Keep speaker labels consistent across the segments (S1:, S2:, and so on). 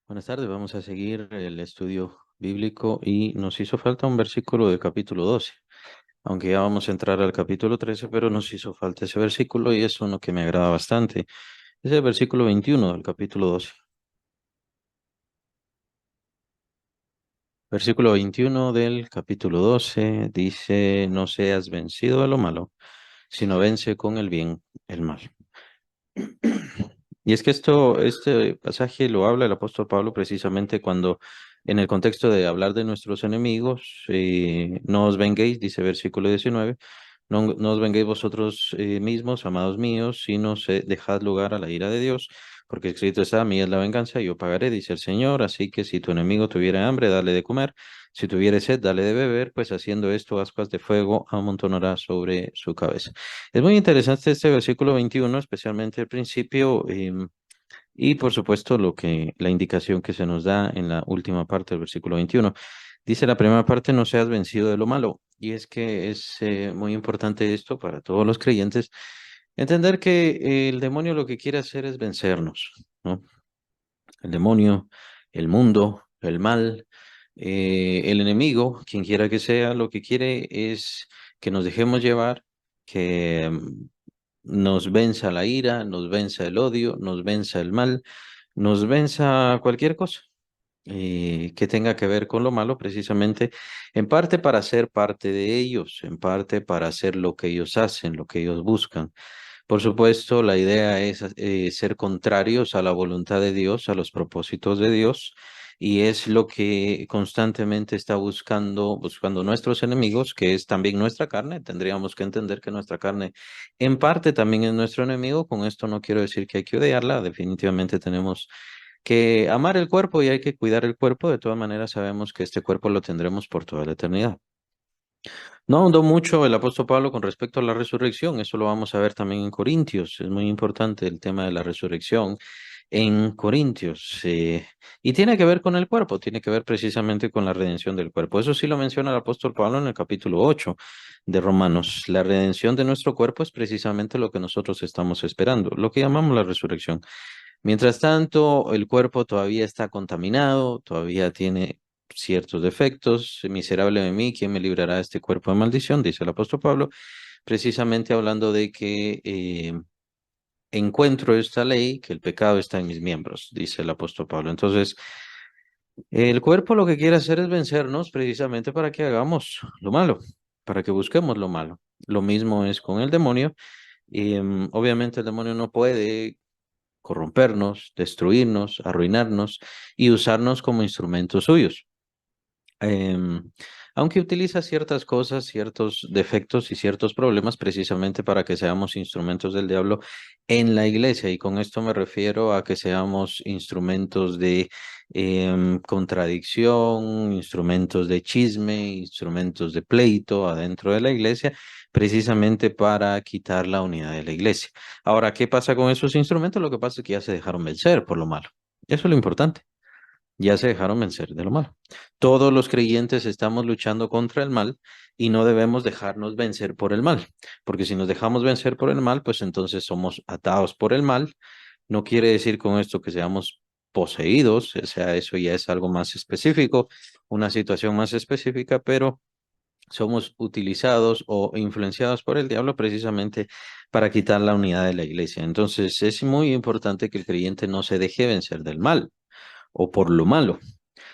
S1: Buenas tardes, vamos a seguir el estudio bíblico y nos hizo falta un versículo del capítulo 12, aunque ya vamos a entrar al capítulo 13, pero nos hizo falta ese versículo y es uno que me agrada bastante. Es el versículo 21 del capítulo 12. Versículo 21 del capítulo 12 dice, no seas vencido de lo malo, sino vence con el bien el mal. Y es que este pasaje lo habla el apóstol Pablo precisamente cuando, en el contexto de hablar de nuestros enemigos, no os venguéis, dice versículo 19, no os venguéis vosotros mismos, amados míos, sino dejad lugar a la ira de Dios, porque escrito está, a mí es la venganza, yo pagaré, dice el Señor, así que si tu enemigo tuviera hambre, dale de comer, si tuviere sed, dale de beber, pues haciendo esto, ascuas de fuego amontonará sobre su cabeza. Es muy interesante este versículo 21, especialmente el principio, y por supuesto la indicación que se nos da en la última parte del versículo 21. Dice la primera parte, no seas vencido de lo malo. Y es que es muy importante esto para todos los creyentes, entender que el demonio lo que quiere hacer es vencernos, ¿no? El demonio, el mundo, el mal, el enemigo, quien quiera que sea, lo que quiere es que nos dejemos llevar, que nos venza la ira, nos venza el odio, nos venza el mal, nos venza cualquier cosa que tenga que ver con lo malo, precisamente, en parte para ser parte de ellos, en parte para hacer lo que ellos hacen, lo que ellos buscan. Por supuesto, la idea es ser contrarios a la voluntad de Dios, a los propósitos de Dios, y es lo que constantemente está buscando nuestros enemigos, que es también nuestra carne. Tendríamos que entender que nuestra carne en parte también es nuestro enemigo. Con esto no quiero decir que hay que odiarla, definitivamente tenemos que amar el cuerpo y hay que cuidar el cuerpo. De todas maneras, sabemos que este cuerpo lo tendremos por toda la eternidad. No ahondó mucho el apóstol Pablo con respecto a la resurrección, eso lo vamos a ver también en Corintios, es muy importante el tema de la resurrección en Corintios, y tiene que ver con el cuerpo, tiene que ver precisamente con la redención del cuerpo. Eso sí lo menciona el apóstol Pablo en el capítulo 8 de Romanos. La redención de nuestro cuerpo es precisamente lo que nosotros estamos esperando, lo que llamamos la resurrección. Mientras tanto, el cuerpo todavía está contaminado, todavía tiene ciertos defectos. Miserable de mí, ¿quién me librará de este cuerpo de maldición? Dice el apóstol Pablo, precisamente hablando de que encuentro esta ley, que el pecado está en mis miembros, dice el apóstol Pablo. Entonces, el cuerpo lo que quiere hacer es vencernos precisamente para que hagamos lo malo, para que busquemos lo malo. Lo mismo es con el demonio. Y, obviamente el demonio no puede corrompernos, destruirnos, arruinarnos y usarnos como instrumentos suyos. Em, Aunque utiliza ciertas cosas, ciertos defectos y ciertos problemas precisamente para que seamos instrumentos del diablo en la iglesia. Y con esto me refiero a que seamos instrumentos de contradicción, instrumentos de chisme, instrumentos de pleito adentro de la iglesia, precisamente para quitar la unidad de la iglesia. Ahora, ¿qué pasa con esos instrumentos? Lo que pasa es que ya se dejaron vencer por lo malo. Eso es lo importante. Ya se dejaron vencer de lo malo. Todos los creyentes estamos luchando contra el mal y no debemos dejarnos vencer por el mal, porque si nos dejamos vencer por el mal, pues entonces somos atados por el mal. No quiere decir con esto que seamos poseídos, o sea, eso ya es algo más específico, una situación más específica, pero somos utilizados o influenciados por el diablo precisamente para quitar la unidad de la iglesia. Entonces es muy importante que el creyente no se deje vencer del mal o por lo malo,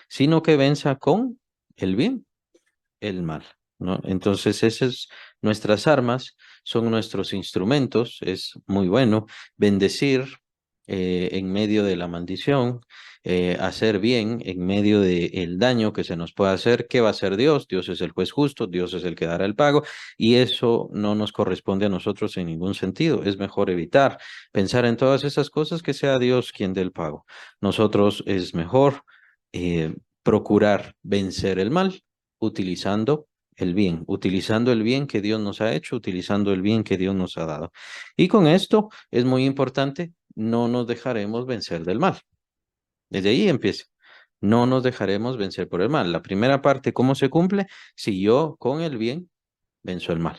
S1: sino que venza con el bien, el mal, ¿no? Entonces, esas nuestras armas, son nuestros instrumentos, es muy bueno bendecir en medio de la maldición, hacer bien en medio del daño que se nos puede hacer. ¿Qué va a hacer Dios? Dios es el juez justo, Dios es el que dará el pago, y eso no nos corresponde a nosotros en ningún sentido. Es mejor evitar pensar en todas esas cosas, que sea Dios quien dé el pago. Nosotros es mejor procurar vencer el mal utilizando el bien que Dios nos ha hecho, utilizando el bien que Dios nos ha dado. Y con esto es muy importante, no nos dejaremos vencer del mal. Desde ahí empieza. No nos dejaremos vencer por el mal. La primera parte, ¿cómo se cumple? Si yo con el bien venzo el mal.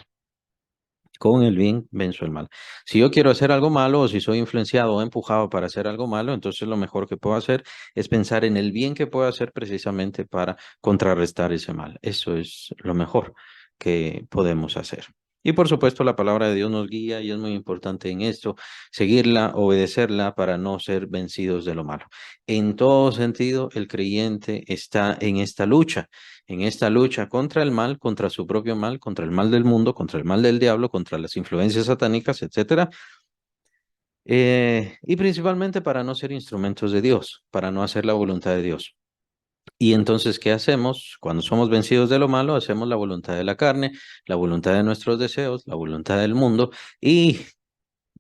S1: Con el bien venzo el mal. Si yo quiero hacer algo malo o si soy influenciado o empujado para hacer algo malo, entonces lo mejor que puedo hacer es pensar en el bien que puedo hacer precisamente para contrarrestar ese mal. Eso es lo mejor que podemos hacer. Y por supuesto, la palabra de Dios nos guía y es muy importante en esto, seguirla, obedecerla para no ser vencidos de lo malo. En todo sentido, el creyente está en esta lucha contra el mal, contra su propio mal, contra el mal del mundo, contra el mal del diablo, contra las influencias satánicas, etcétera, y principalmente para no ser instrumentos de Dios, para no hacer la voluntad de Dios. Y entonces, ¿qué hacemos? Cuando somos vencidos de lo malo, hacemos la voluntad de la carne, la voluntad de nuestros deseos, la voluntad del mundo y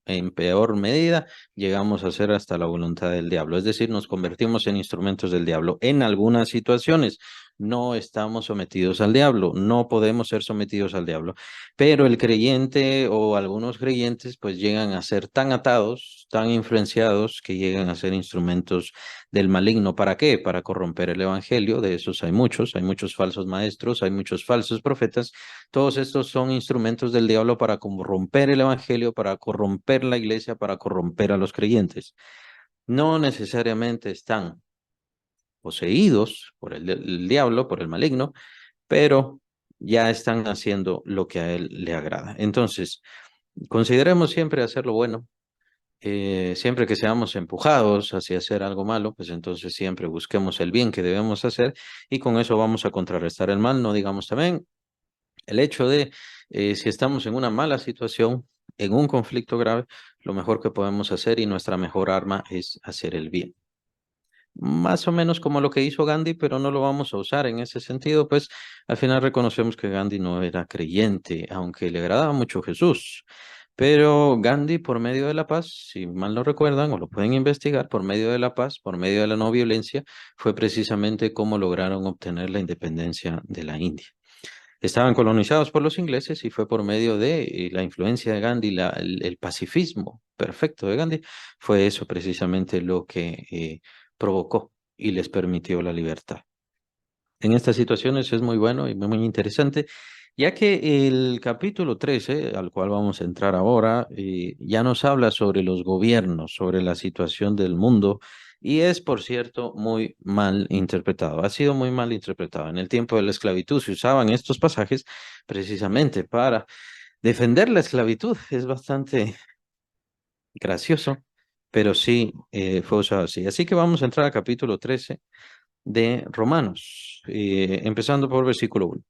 S1: en peor medida, llegamos a ser hasta la voluntad del diablo. Es decir, nos convertimos en instrumentos del diablo. En algunas situaciones no estamos sometidos al diablo, no podemos ser sometidos al diablo. Pero el creyente o algunos creyentes pues llegan a ser tan atados, tan influenciados que llegan a ser instrumentos del maligno. ¿Para qué? Para corromper el evangelio. De esos hay muchos falsos maestros, hay muchos falsos profetas. Todos estos son instrumentos del diablo para corromper el evangelio, para corromper la iglesia, para corromper a los creyentes. No necesariamente están poseídos por el diablo, por el maligno, pero ya están haciendo lo que a él le agrada. Entonces, consideremos siempre hacer lo bueno. Siempre que seamos empujados hacia hacer algo malo, pues entonces siempre busquemos el bien que debemos hacer y con eso vamos a contrarrestar el mal. No digamos también el hecho de, si estamos en una mala situación, en un conflicto grave, lo mejor que podemos hacer y nuestra mejor arma es hacer el bien. Más o menos como lo que hizo Gandhi, pero no lo vamos a usar en ese sentido, pues al final reconocemos que Gandhi no era creyente, aunque le agradaba mucho Jesús. Pero Gandhi, por medio de la paz, si mal no recuerdan o lo pueden investigar, por medio de la paz, por medio de la no violencia, fue precisamente como lograron obtener la independencia de la India. Estaban colonizados por los ingleses y fue por medio de la influencia de Gandhi, el pacifismo perfecto de Gandhi, fue eso precisamente lo que provocó y les permitió la libertad. En estas situaciones es muy bueno y muy interesante, ya que el capítulo 13, al cual vamos a entrar ahora, ya nos habla sobre los gobiernos, sobre la situación del mundo, y es, por cierto, muy mal interpretado. Ha sido muy mal interpretado. En el tiempo de la esclavitud se usaban estos pasajes precisamente para defender la esclavitud. Es bastante gracioso, pero sí fue usado así. Así que vamos a entrar al capítulo 13 de Romanos, empezando por versículo 1.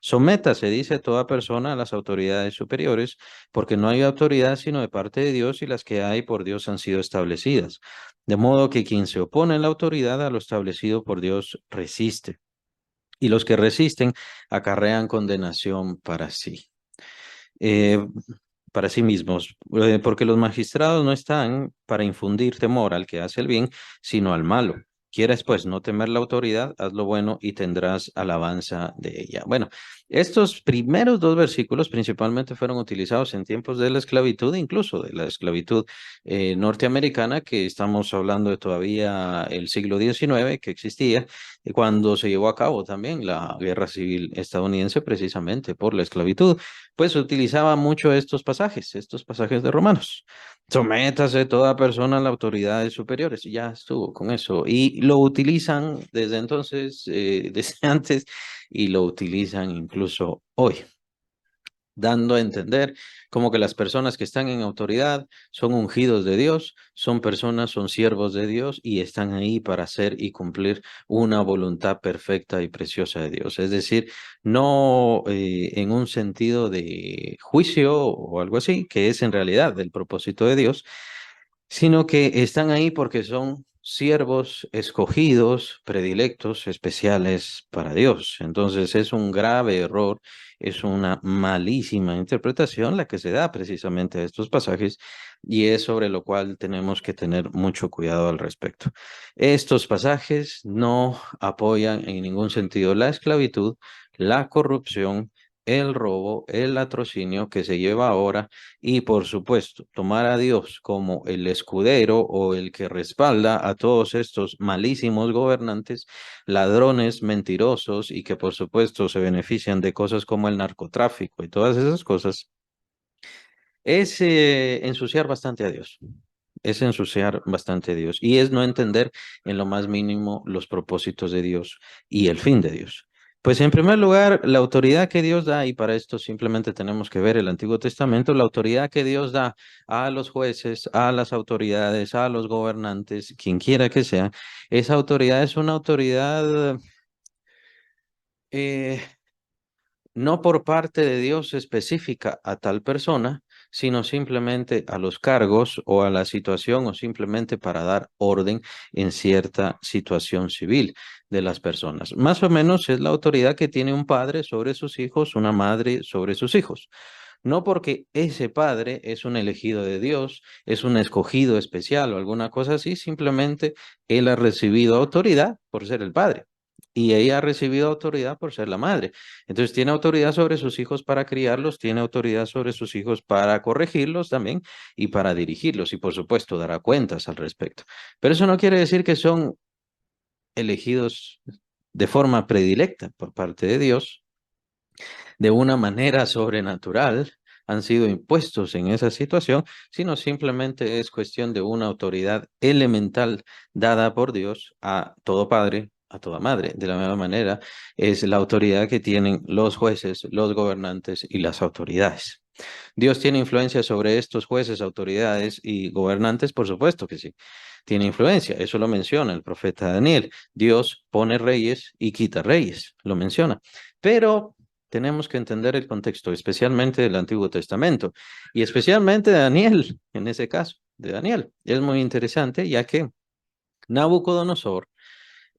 S1: Sométase, dice toda persona, a las autoridades superiores, porque no hay autoridad sino de parte de Dios y las que hay por Dios han sido establecidas. De modo que quien se opone a la autoridad a lo establecido por Dios resiste, y los que resisten acarrean condenación eh, para sí mismos, porque los magistrados no están para infundir temor al que hace el bien, sino al malo. Quieres pues no temer la autoridad, haz lo bueno y tendrás alabanza de ella. Bueno, estos primeros dos versículos principalmente fueron utilizados en tiempos de la esclavitud, incluso de la esclavitud norteamericana, que estamos hablando de todavía el siglo XIX que existía, cuando se llevó a cabo también la guerra civil estadounidense precisamente por la esclavitud pues utilizaba mucho estos pasajes de Romanos. Sométase toda persona a las autoridades superiores. Y ya estuvo con eso. Y lo utilizan desde entonces, desde antes, y lo utilizan incluso hoy, dando a entender como que las personas que están en autoridad son ungidos de Dios, son personas, son siervos de Dios y están ahí para hacer y cumplir una voluntad perfecta y preciosa de Dios. Es decir, no en un sentido de juicio o algo así, que es en realidad el propósito de Dios, sino que están ahí porque son siervos escogidos, predilectos, especiales para Dios. Entonces es un grave error, es una malísima interpretación la que se da precisamente a estos pasajes y es sobre lo cual tenemos que tener mucho cuidado al respecto. Estos pasajes no apoyan en ningún sentido la esclavitud, la corrupción, el robo, el latrocinio que se lleva ahora y por supuesto, tomar a Dios como el escudero o el que respalda a todos estos malísimos gobernantes, ladrones, mentirosos y que por supuesto se benefician de cosas como el narcotráfico y todas esas cosas, es ensuciar bastante a Dios. Es ensuciar bastante a Dios. Y es no entender en lo más mínimo los propósitos de Dios y el fin de Dios. Pues en primer lugar, la autoridad que Dios da, y para esto simplemente tenemos que ver el Antiguo Testamento, la autoridad que Dios da a los jueces, a las autoridades, a los gobernantes, quien quiera que sea, esa autoridad es una autoridad eh, no por parte de Dios específica a tal persona, sino simplemente a los cargos o a la situación o simplemente para dar orden en cierta situación civil de las personas. Más o menos es la autoridad que tiene un padre sobre sus hijos, una madre sobre sus hijos. No porque ese padre es un elegido de Dios, es un escogido especial o alguna cosa así, simplemente él ha recibido autoridad por ser el padre y ella ha recibido autoridad por ser la madre. Entonces tiene autoridad sobre sus hijos para criarlos, tiene autoridad sobre sus hijos para corregirlos también y para dirigirlos y por supuesto dará cuentas al respecto. Pero eso no quiere decir que son elegidos de forma predilecta por parte de Dios de una manera sobrenatural, han sido impuestos en esa situación, sino simplemente es cuestión de una autoridad elemental dada por Dios a todo padre, a toda madre. De la misma manera, es la autoridad que tienen los jueces, los gobernantes y las autoridades. ¿Dios tiene influencia sobre estos jueces, autoridades y gobernantes? Por supuesto que sí. Tiene influencia, eso lo menciona el profeta Daniel. Dios pone reyes y quita reyes, lo menciona. Pero tenemos que entender el contexto, especialmente del Antiguo Testamento y especialmente de Daniel, en ese caso, de Daniel. Es muy interesante ya que Nabucodonosor,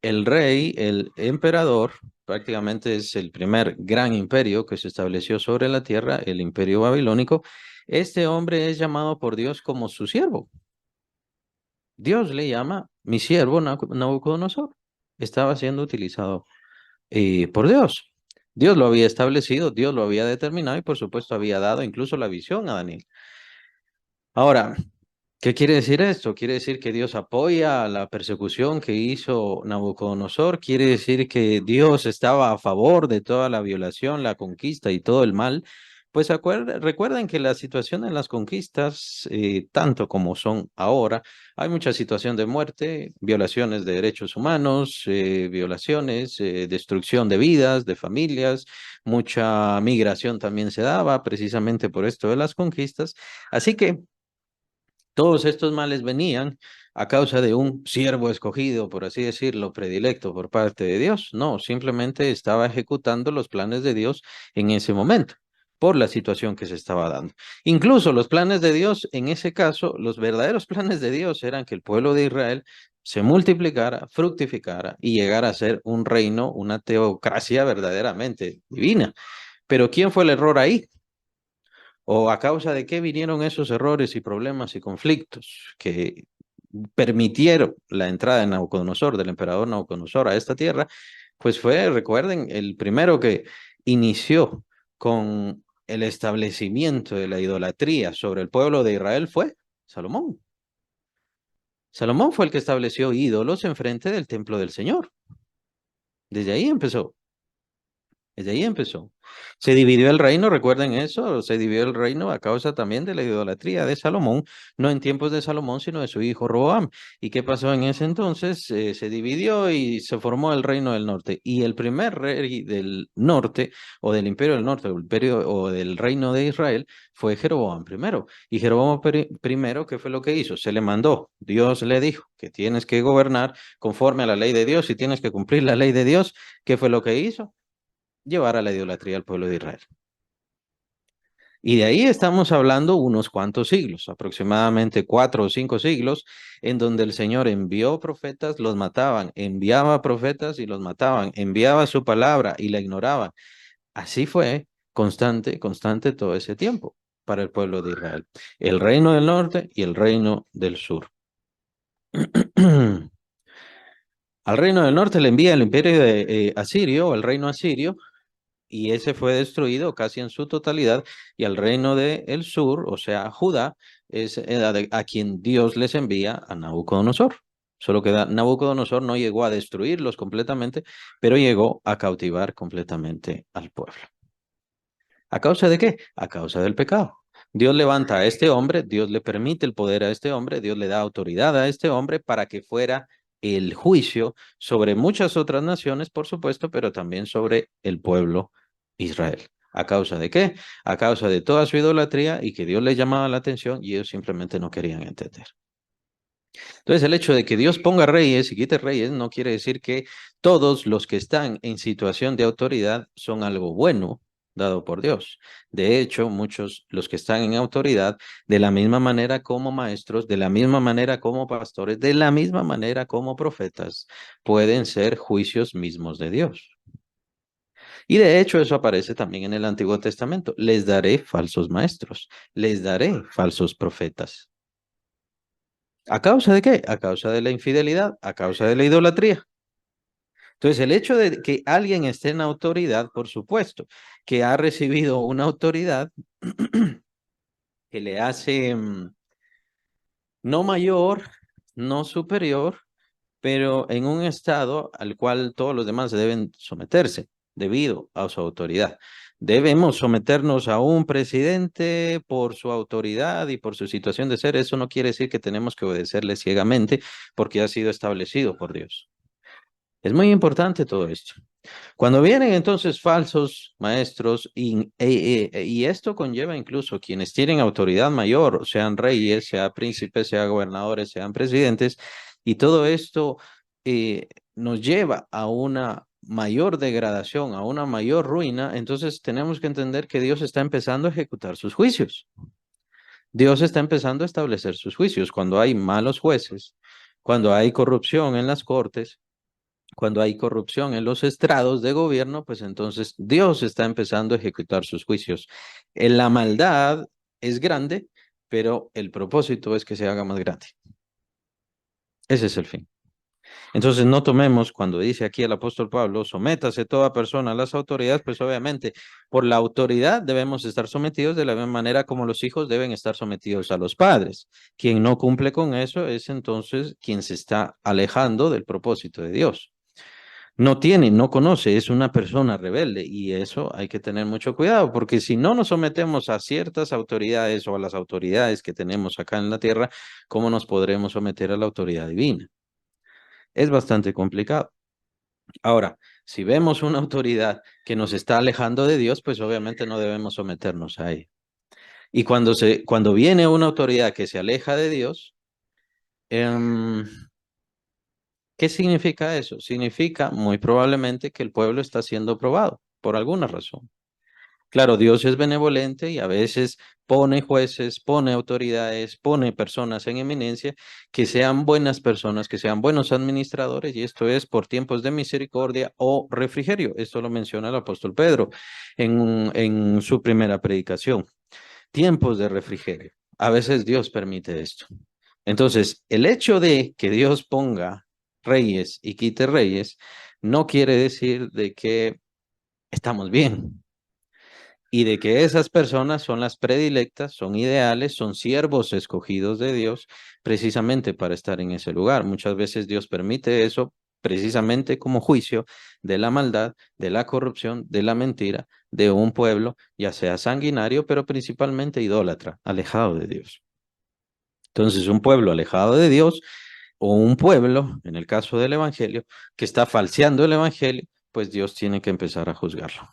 S1: el rey, el emperador, prácticamente es el primer gran imperio que se estableció sobre la tierra, el imperio babilónico. Este hombre es llamado por Dios como su siervo. Dios le llama mi siervo Nabucodonosor. Estaba siendo utilizado por Dios. Dios lo había establecido, Dios lo había determinado y por supuesto había dado incluso la visión a Daniel. Ahora, ¿qué quiere decir esto? Quiere decir que Dios apoya la persecución que hizo Nabucodonosor. Quiere decir que Dios estaba a favor de toda la violación, la conquista y todo el mal. Pues recuerden que la situación en las conquistas, tanto como son ahora, hay mucha situación de muerte, violaciones de derechos humanos, violaciones, destrucción de vidas, de familias, mucha migración también se daba precisamente por esto de las conquistas. Así que todos estos males venían a causa de un siervo escogido, por así decirlo, predilecto por parte de Dios. No, simplemente estaba ejecutando los planes de Dios en ese momento, por la situación que se estaba dando. Incluso los planes de Dios, en ese caso, los verdaderos planes de Dios eran que el pueblo de Israel se multiplicara, fructificara y llegara a ser un reino, una teocracia verdaderamente divina. Pero ¿quién fue el error ahí? ¿O a causa de qué vinieron esos errores y problemas y conflictos que permitieron la entrada de Nabucodonosor, del emperador Nabucodonosor a esta tierra? Pues fue, recuerden, el primero que inició con el establecimiento de la idolatría sobre el pueblo de Israel fue Salomón. Salomón fue el que estableció ídolos enfrente del templo del Señor. Desde ahí empezó. Desde ahí empezó. Se dividió el reino, recuerden eso, se dividió el reino a causa también de la idolatría de Salomón, no en tiempos de Salomón, sino de su hijo Roboam. ¿Y qué pasó en ese entonces? Se dividió y se formó el reino del norte. Y el primer rey del norte, o del imperio del norte, o, imperio, o del reino de Israel, fue Jeroboam primero. Y Jeroboam primero, ¿qué fue lo que hizo? Se le mandó, Dios le dijo que tienes que gobernar conforme a la ley de Dios y tienes que cumplir la ley de Dios. ¿Qué fue lo que hizo? Llevar a la idolatría al pueblo de Israel. Y de ahí estamos hablando unos cuantos siglos, aproximadamente 4 o 5 siglos, en donde el Señor envió profetas, los mataban, enviaba profetas y los mataban, enviaba su palabra y la ignoraban. Así fue constante, constante todo ese tiempo para el pueblo de Israel. El reino del norte y el reino del sur. Al reino del norte le envía el imperio de Asirio, el reino asirio, y ese fue destruido casi en su totalidad, y al reino del sur, o sea, Judá, es a quien Dios les envía a Nabucodonosor. Solo que Nabucodonosor no llegó a destruirlos completamente, pero llegó a cautivar completamente al pueblo. ¿A causa de qué? A causa del pecado. Dios levanta a este hombre, Dios le permite el poder a este hombre, Dios le da autoridad a este hombre para que fuera el juicio sobre muchas otras naciones, por supuesto, pero también sobre el pueblo Israel. ¿A causa de qué? A causa de toda su idolatría y que Dios les llamaba la atención y ellos simplemente no querían entender. Entonces, el hecho de que Dios ponga reyes y quite reyes no quiere decir que todos los que están en situación de autoridad son algo bueno dado por Dios. De hecho, muchos, los que están en autoridad, de la misma manera como maestros, de la misma manera como pastores, de la misma manera como profetas, pueden ser juicios mismos de Dios. Y de hecho, eso aparece también en el Antiguo Testamento. Les daré falsos maestros, les daré falsos profetas. ¿A causa de qué? A causa de la infidelidad, a causa de la idolatría. Entonces, el hecho de que alguien esté en autoridad, por supuesto, que ha recibido una autoridad que le hace no mayor, no superior, pero en un estado al cual todos los demás deben someterse debido a su autoridad. Debemos someternos a un presidente por su autoridad y por su situación de ser. Eso no quiere decir que tenemos que obedecerle ciegamente porque ha sido establecido por Dios. Es muy importante todo esto. Cuando vienen entonces falsos maestros y esto conlleva incluso quienes tienen autoridad mayor, sean reyes, sean príncipes, sean gobernadores, sean presidentes, y todo esto nos lleva a una mayor degradación, a una mayor ruina, entonces tenemos que entender que Dios está empezando a ejecutar sus juicios. Dios está empezando a establecer sus juicios. Cuando hay malos jueces, cuando hay corrupción en las cortes, cuando hay corrupción en los estrados de gobierno, pues entonces Dios está empezando a ejecutar sus juicios. La maldad es grande, pero el propósito es que se haga más grande. Ese es el fin. Entonces no tomemos, cuando dice aquí el apóstol Pablo, sométase toda persona a las autoridades, pues obviamente por la autoridad debemos estar sometidos de la misma manera como los hijos deben estar sometidos a los padres. Quien no cumple con eso es entonces quien se está alejando del propósito de Dios. No tiene, no conoce, es una persona rebelde y eso hay que tener mucho cuidado porque si no nos sometemos a ciertas autoridades o a las autoridades que tenemos acá en la tierra, ¿cómo nos podremos someter a la autoridad divina? Es bastante complicado. Ahora, si vemos una autoridad que nos está alejando de Dios, pues obviamente no debemos someternos a ella. Y cuando viene una autoridad que se aleja de Dios, em, ¿qué significa eso? Significa muy probablemente que el pueblo está siendo probado por alguna razón. Claro, Dios es benevolente y a veces pone jueces, pone autoridades, pone personas en eminencia que sean buenas personas, que sean buenos administradores, y esto es por tiempos de misericordia o refrigerio. Esto lo menciona el apóstol Pedro en su primera predicación. Tiempos de refrigerio. A veces Dios permite esto. Entonces, el hecho de que Dios ponga reyes y quite reyes no quiere decir de que estamos bien y de que esas personas son las predilectas, son ideales, son siervos escogidos de Dios precisamente para estar en ese lugar. Muchas veces Dios permite eso precisamente como juicio de la maldad, de la corrupción, de la mentira de un pueblo, ya sea sanguinario, pero principalmente idólatra, alejado de Dios. Entonces, un pueblo alejado de Dios o un pueblo, en el caso del Evangelio, que está falseando el Evangelio, pues Dios tiene que empezar a juzgarlo.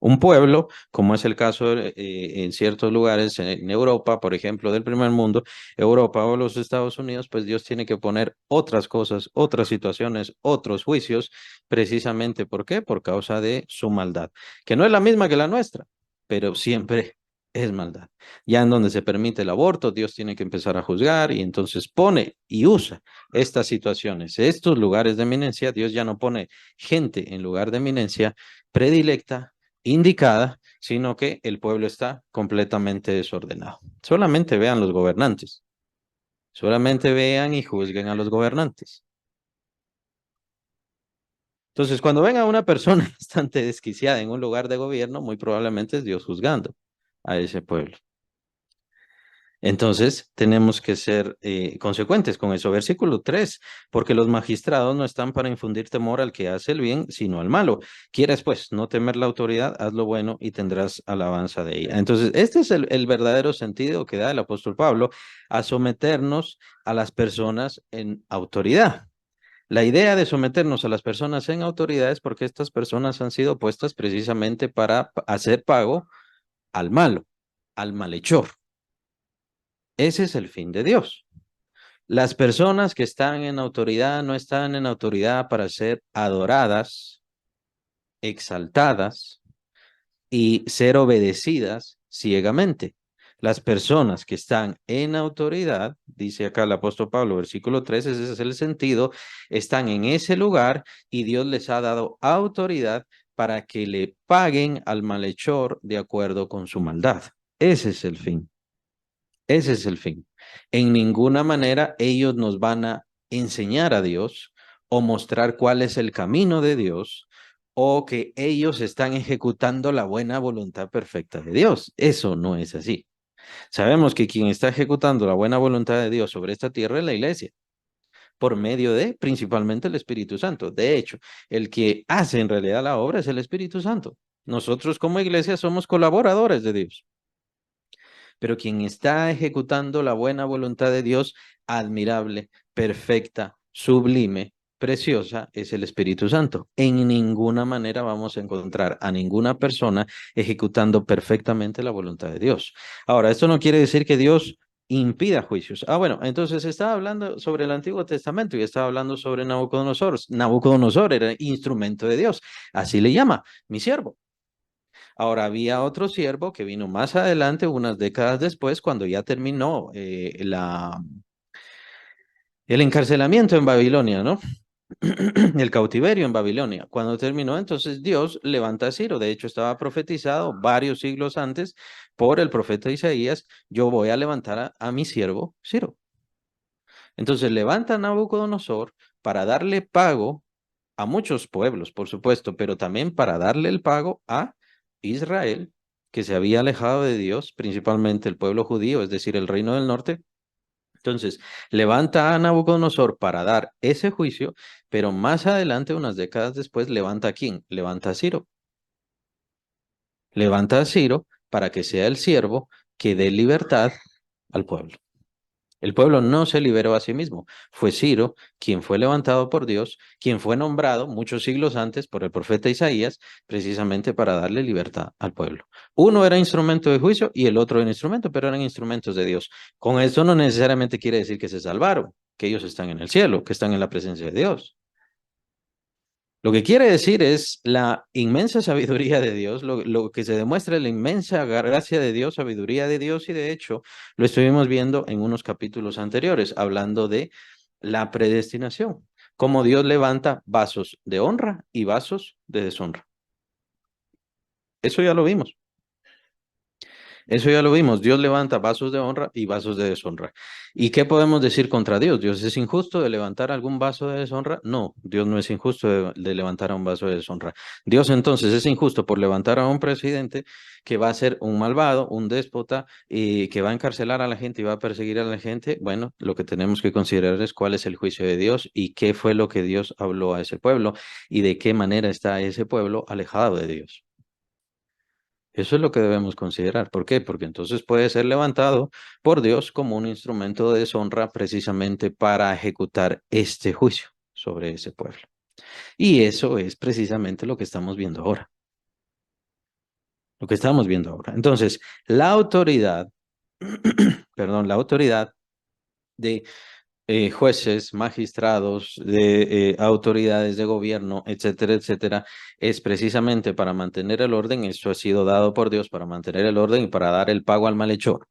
S1: Un pueblo, como es el caso en ciertos lugares en Europa, por ejemplo, del primer mundo, Europa o los Estados Unidos, pues Dios tiene que poner otras cosas, otras situaciones, otros juicios, precisamente ¿por qué? Por causa de su maldad, que no es la misma que la nuestra, pero siempre es maldad. Ya en donde se permite el aborto, Dios tiene que empezar a juzgar y entonces pone y usa estas situaciones, estos lugares de eminencia, Dios ya no pone gente en lugar de eminencia predilecta indicada, sino que el pueblo está completamente desordenado. Solamente vean los gobernantes, solamente vean y juzguen a los gobernantes. Entonces, cuando venga una persona bastante desquiciada en un lugar de gobierno, muy probablemente es Dios juzgando a ese pueblo. Entonces, tenemos que ser consecuentes con eso. Versículo 3, porque los magistrados no están para infundir temor al que hace el bien, sino al malo. Quieres, pues, no temer la autoridad, haz lo bueno y tendrás alabanza de ella. Entonces, este es el verdadero sentido que da el apóstol Pablo a someternos a las personas en autoridad. La idea de someternos a las personas en autoridad es porque estas personas han sido puestas precisamente para hacer pago al malo, al malhechor. Ese es el fin de Dios. Las personas que están en autoridad no están en autoridad para ser adoradas, exaltadas y ser obedecidas ciegamente. Las personas que están en autoridad, dice acá el apóstol Pablo, versículo 13, ese es el sentido, están en ese lugar y Dios les ha dado autoridad para que le paguen al malhechor de acuerdo con su maldad. Ese es el fin. Ese es el fin. En ninguna manera ellos nos van a enseñar a Dios o mostrar cuál es el camino de Dios o que ellos están ejecutando la buena voluntad perfecta de Dios. Eso no es así. Sabemos que quien está ejecutando la buena voluntad de Dios sobre esta tierra es la iglesia, por medio de principalmente el Espíritu Santo. De hecho, el que hace en realidad la obra es el Espíritu Santo. Nosotros como iglesia somos colaboradores de Dios. Pero quien está ejecutando la buena voluntad de Dios, admirable, perfecta, sublime, preciosa, es el Espíritu Santo. En ninguna manera vamos a encontrar a ninguna persona ejecutando perfectamente la voluntad de Dios. Ahora, esto no quiere decir que Dios impida juicios. Bueno, entonces estaba hablando sobre el Antiguo Testamento y estaba hablando sobre Nabucodonosor. Nabucodonosor era instrumento de Dios. Así le llama, mi siervo. Ahora había otro siervo que vino más adelante, unas décadas después, cuando ya terminó el encarcelamiento en Babilonia, ¿no? El cautiverio en Babilonia. Cuando terminó, entonces Dios levanta a Ciro. De hecho, estaba profetizado varios siglos antes por el profeta Isaías, yo voy a levantar a mi siervo Ciro. Entonces levanta a Nabucodonosor para darle pago a muchos pueblos, por supuesto, pero también para darle el pago a Israel, que se había alejado de Dios, principalmente el pueblo judío, es decir, el reino del norte. Entonces, levanta a Nabucodonosor para dar ese juicio, pero más adelante, unas décadas después, levanta a quién? Levanta a Ciro. Levanta a Ciro para que sea el siervo que dé libertad al pueblo. El pueblo no se liberó a sí mismo. Fue Ciro quien fue levantado por Dios, quien fue nombrado muchos siglos antes por el profeta Isaías, precisamente para darle libertad al pueblo. Uno era instrumento de juicio y el otro era instrumento, pero eran instrumentos de Dios. Con esto no necesariamente quiere decir que se salvaron, que ellos están en el cielo, que están en la presencia de Dios. Lo que quiere decir es la inmensa sabiduría de Dios, lo que se demuestra es la inmensa gracia de Dios, sabiduría de Dios, y de hecho lo estuvimos viendo en unos capítulos anteriores, hablando de la predestinación, cómo Dios levanta vasos de honra y vasos de deshonra. Eso ya lo vimos. Eso ya lo vimos. Dios levanta vasos de honra y vasos de deshonra. ¿Y qué podemos decir contra Dios? ¿Dios es injusto de levantar algún vaso de deshonra? No, Dios no es injusto de levantar a un vaso de deshonra. Dios entonces es injusto por levantar a un presidente que va a ser un malvado, un déspota y que va a encarcelar a la gente y va a perseguir a la gente. Bueno, lo que tenemos que considerar es cuál es el juicio de Dios y qué fue lo que Dios habló a ese pueblo y de qué manera está ese pueblo alejado de Dios. Eso es lo que debemos considerar. ¿Por qué? Porque entonces puede ser levantado por Dios como un instrumento de deshonra precisamente para ejecutar este juicio sobre ese pueblo. Y eso es precisamente lo que estamos viendo ahora. Lo que estamos viendo ahora. Entonces, la autoridad, perdón, la autoridad de jueces, magistrados, de autoridades de gobierno, etcétera, etcétera, es precisamente para mantener el orden. Esto ha sido dado por Dios para mantener el orden y para dar el pago al malhechor.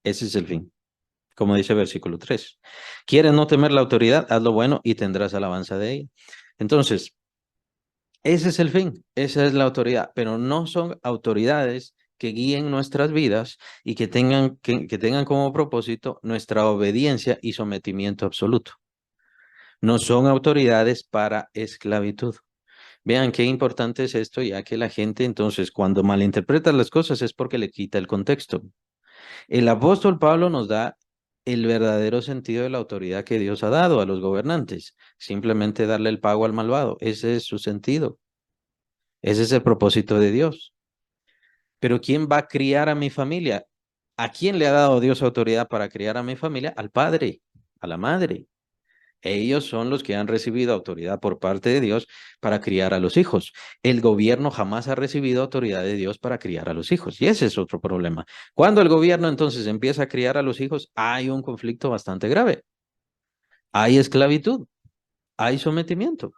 S1: Ese es el fin, como dice el versículo 3. ¿Quieres no temer la autoridad? Haz lo bueno y tendrás alabanza de ella. Entonces, ese es el fin, esa es la autoridad, pero no son autoridades que guíen nuestras vidas y que tengan como propósito nuestra obediencia y sometimiento absoluto. No son autoridades para esclavitud. Vean qué importante es esto, ya que la gente entonces cuando malinterpreta las cosas es porque le quita el contexto. El apóstol Pablo nos da el verdadero sentido de la autoridad que Dios ha dado a los gobernantes. Simplemente darle el pago al malvado. Ese es su sentido. Ese es el propósito de Dios. Pero ¿quién va a criar a mi familia? ¿A quién le ha dado Dios autoridad para criar a mi familia? Al padre, a la madre. Ellos son los que han recibido autoridad por parte de Dios para criar a los hijos. El gobierno jamás ha recibido autoridad de Dios para criar a los hijos. Y ese es otro problema. Cuando el gobierno entonces empieza a criar a los hijos, hay un conflicto bastante grave. Hay esclavitud, hay sometimiento.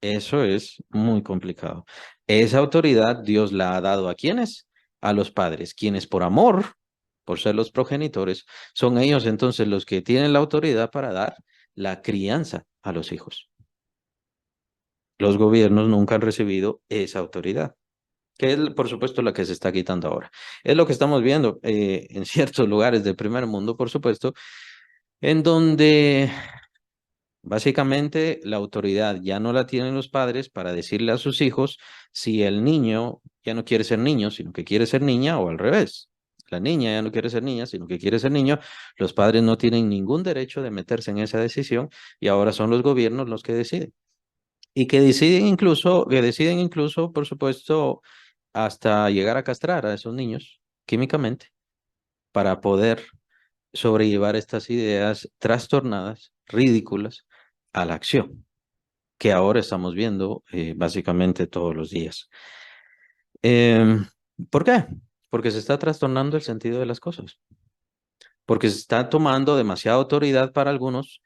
S1: Eso es muy complicado. Esa autoridad Dios la ha dado ¿a quiénes? A los padres, quienes por amor, por ser los progenitores, son ellos entonces los que tienen la autoridad para dar la crianza a los hijos. Los gobiernos nunca han recibido esa autoridad, que es, por supuesto, la que se está quitando ahora. Es lo que estamos viendo en ciertos lugares del primer mundo, por supuesto, en donde básicamente la autoridad ya no la tienen los padres para decirle a sus hijos si el niño ya no quiere ser niño, sino que quiere ser niña, o al revés. La niña ya no quiere ser niña, sino que quiere ser niño. Los padres no tienen ningún derecho de meterse en esa decisión y ahora son los gobiernos los que deciden. Y que deciden incluso, por supuesto, hasta llegar a castrar a esos niños químicamente para poder sobrellevar estas ideas trastornadas, ridículas, a la acción, que ahora estamos viendo básicamente todos los días. Em, ¿Por qué? Porque se está trastornando el sentido de las cosas, porque se está tomando demasiada autoridad para algunos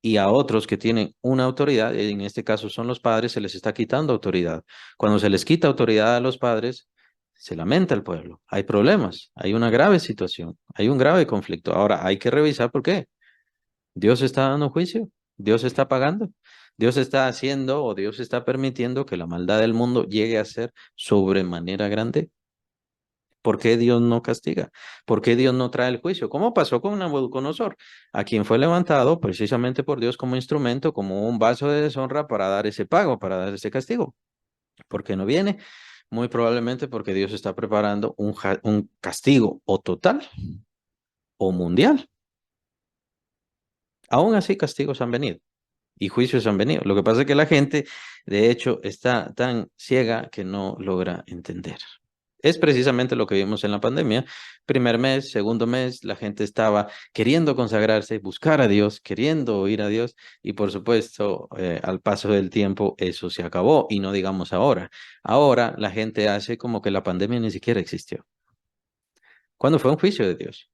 S1: y a otros que tienen una autoridad, en este caso son los padres, se les está quitando autoridad. Cuando se les quita autoridad a los padres, se lamenta el pueblo. Hay problemas, hay una grave situación, hay un grave conflicto. Ahora hay que revisar por qué. Dios está dando juicio, Dios está pagando, Dios está haciendo o Dios está permitiendo que la maldad del mundo llegue a ser sobremanera grande. ¿Por qué Dios no castiga? ¿Por qué Dios no trae el juicio? ¿Cómo pasó con Nabucodonosor? A quien fue levantado precisamente por Dios como instrumento, como un vaso de deshonra para dar ese pago, para dar ese castigo. ¿Por qué no viene? Muy probablemente porque Dios está preparando un castigo o total o mundial. Aún así, castigos han venido y juicios han venido. Lo que pasa es que la gente, de hecho, está tan ciega que no logra entender. Es precisamente lo que vimos en la pandemia. Primer mes, segundo mes, la gente estaba queriendo consagrarse, buscar a Dios, queriendo oír a Dios y por supuesto, al paso del tiempo eso se acabó y no digamos ahora. Ahora la gente hace como que la pandemia ni siquiera existió. ¿Cuándo fue un juicio de Dios?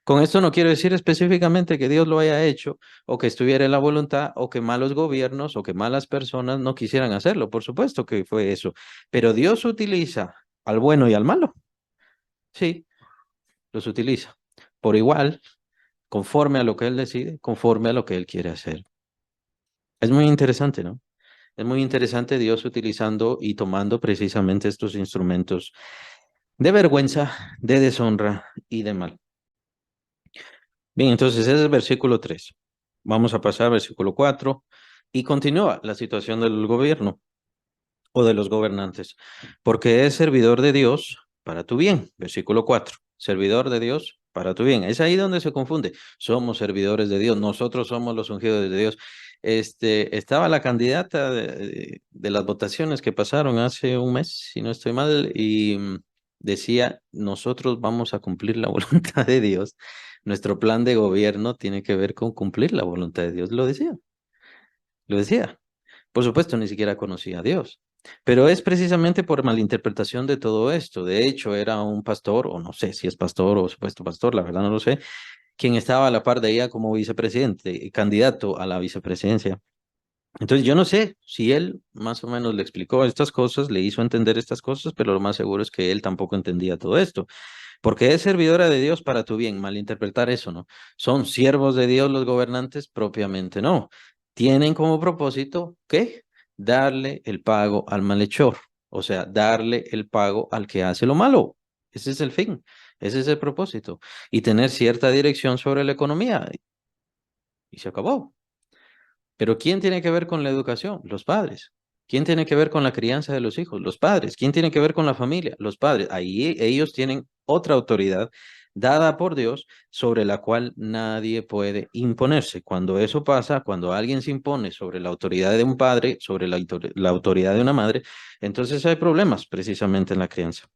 S1: Con esto no quiero decir específicamente que Dios lo haya hecho o que estuviera en la voluntad o que malos gobiernos o que malas personas no quisieran hacerlo. Por supuesto que fue eso. Pero Dios utiliza al bueno y al malo. Sí, los utiliza. Por igual, conforme a lo que Él decide, conforme a lo que Él quiere hacer. Es muy interesante, ¿no? Es muy interesante Dios utilizando y tomando precisamente estos instrumentos de vergüenza, de deshonra y de mal. Bien, entonces ese es el versículo 3. Vamos a pasar al versículo 4 y continúa la situación del gobierno o de los gobernantes, porque es servidor de Dios para tu bien. Versículo 4. Servidor de Dios para tu bien. Es ahí donde se confunde. Somos servidores de Dios, nosotros somos los ungidos de Dios. Estaba la candidata de las votaciones que pasaron hace un mes, si no estoy mal, y decía, nosotros vamos a cumplir la voluntad de Dios. Nuestro plan de gobierno tiene que ver con cumplir la voluntad de Dios. Lo decía, lo decía. Por supuesto, ni siquiera conocía a Dios. Pero es precisamente por malinterpretación de todo esto. De hecho, era un pastor, o no sé si es pastor o supuesto pastor, la verdad no lo sé, quien estaba a la par de ella como vicepresidente, candidato a la vicepresidencia. Entonces, yo no sé si él más o menos le explicó estas cosas, le hizo entender estas cosas, pero lo más seguro es que él tampoco entendía todo esto. Porque es servidora de Dios para tu bien, malinterpretar eso, ¿no? ¿Son siervos de Dios los gobernantes? Propiamente no. Tienen como propósito, ¿qué? Darle el pago al malhechor, o sea, darle el pago al que hace lo malo. Ese es el fin, ese es el propósito. Y tener cierta dirección sobre la economía. Y se acabó. Pero ¿quién tiene que ver con la educación? Los padres. ¿Quién tiene que ver con la crianza de los hijos? Los padres. ¿Quién tiene que ver con la familia? Los padres. Ahí ellos tienen otra autoridad dada por Dios sobre la cual nadie puede imponerse. Cuando eso pasa, cuando alguien se impone sobre la autoridad de un padre, sobre la autoridad de una madre, entonces hay problemas precisamente en la crianza.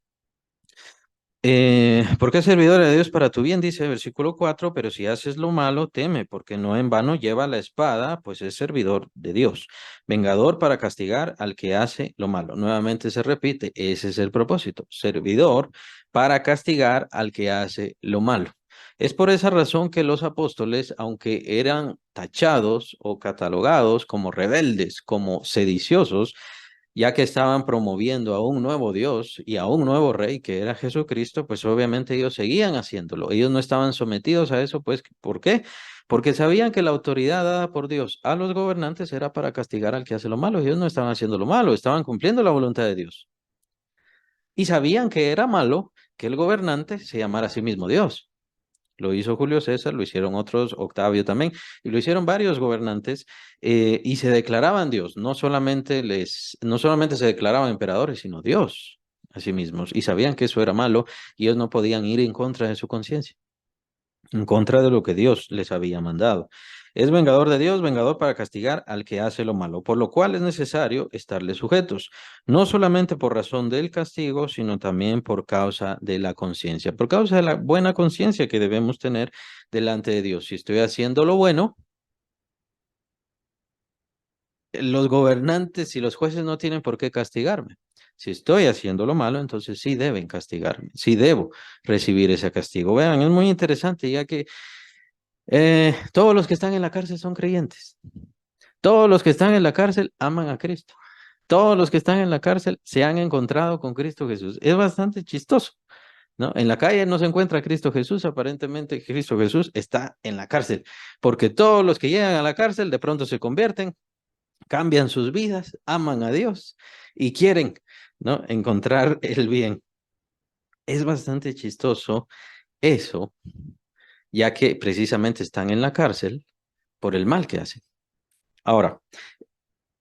S1: ¿Por qué servidor de Dios para tu bien? Dice versículo 4, pero si haces lo malo, teme, porque no en vano lleva la espada, pues es servidor de Dios, vengador para castigar al que hace lo malo. Nuevamente se repite, ese es el propósito, servidor para castigar al que hace lo malo. Es por esa razón que los apóstoles, aunque eran tachados o catalogados como rebeldes, como sediciosos, ya que estaban promoviendo a un nuevo Dios y a un nuevo rey que era Jesucristo, pues obviamente ellos seguían haciéndolo. Ellos no estaban sometidos a eso, pues, ¿por qué? Porque sabían que la autoridad dada por Dios a los gobernantes era para castigar al que hace lo malo. Ellos no estaban haciendo lo malo, estaban cumpliendo la voluntad de Dios. Y sabían que era malo que el gobernante se llamara a sí mismo Dios. Lo hizo Julio César, lo hicieron otros, Octavio también, y lo hicieron varios gobernantes, y se declaraban Dios. No solamente se declaraban emperadores, sino Dios a sí mismos. Y sabían que eso era malo y ellos no podían ir en contra de su conciencia, en contra de lo que Dios les había mandado. Es vengador de Dios, vengador para castigar al que hace lo malo, por lo cual es necesario estarle sujetos, no solamente por razón del castigo, sino también por causa de la conciencia, por causa de la buena conciencia que debemos tener delante de Dios. Si estoy haciendo lo bueno, los gobernantes y los jueces no tienen por qué castigarme. Si estoy haciendo lo malo, entonces sí deben castigarme, sí debo recibir ese castigo. Vean, es muy interesante, ya que todos los que están en la cárcel son creyentes. Todos los que están en la cárcel aman a Cristo. Todos los que están en la cárcel se han encontrado con Cristo Jesús. Es bastante chistoso, ¿no? En la calle no se encuentra Cristo Jesús, aparentemente Cristo Jesús está en la cárcel, porque todos los que llegan a la cárcel de pronto se convierten, cambian sus vidas, aman a Dios y quieren, ¿no? Encontrar el bien. Es bastante chistoso eso, ya que precisamente están en la cárcel por el mal que hacen. Ahora,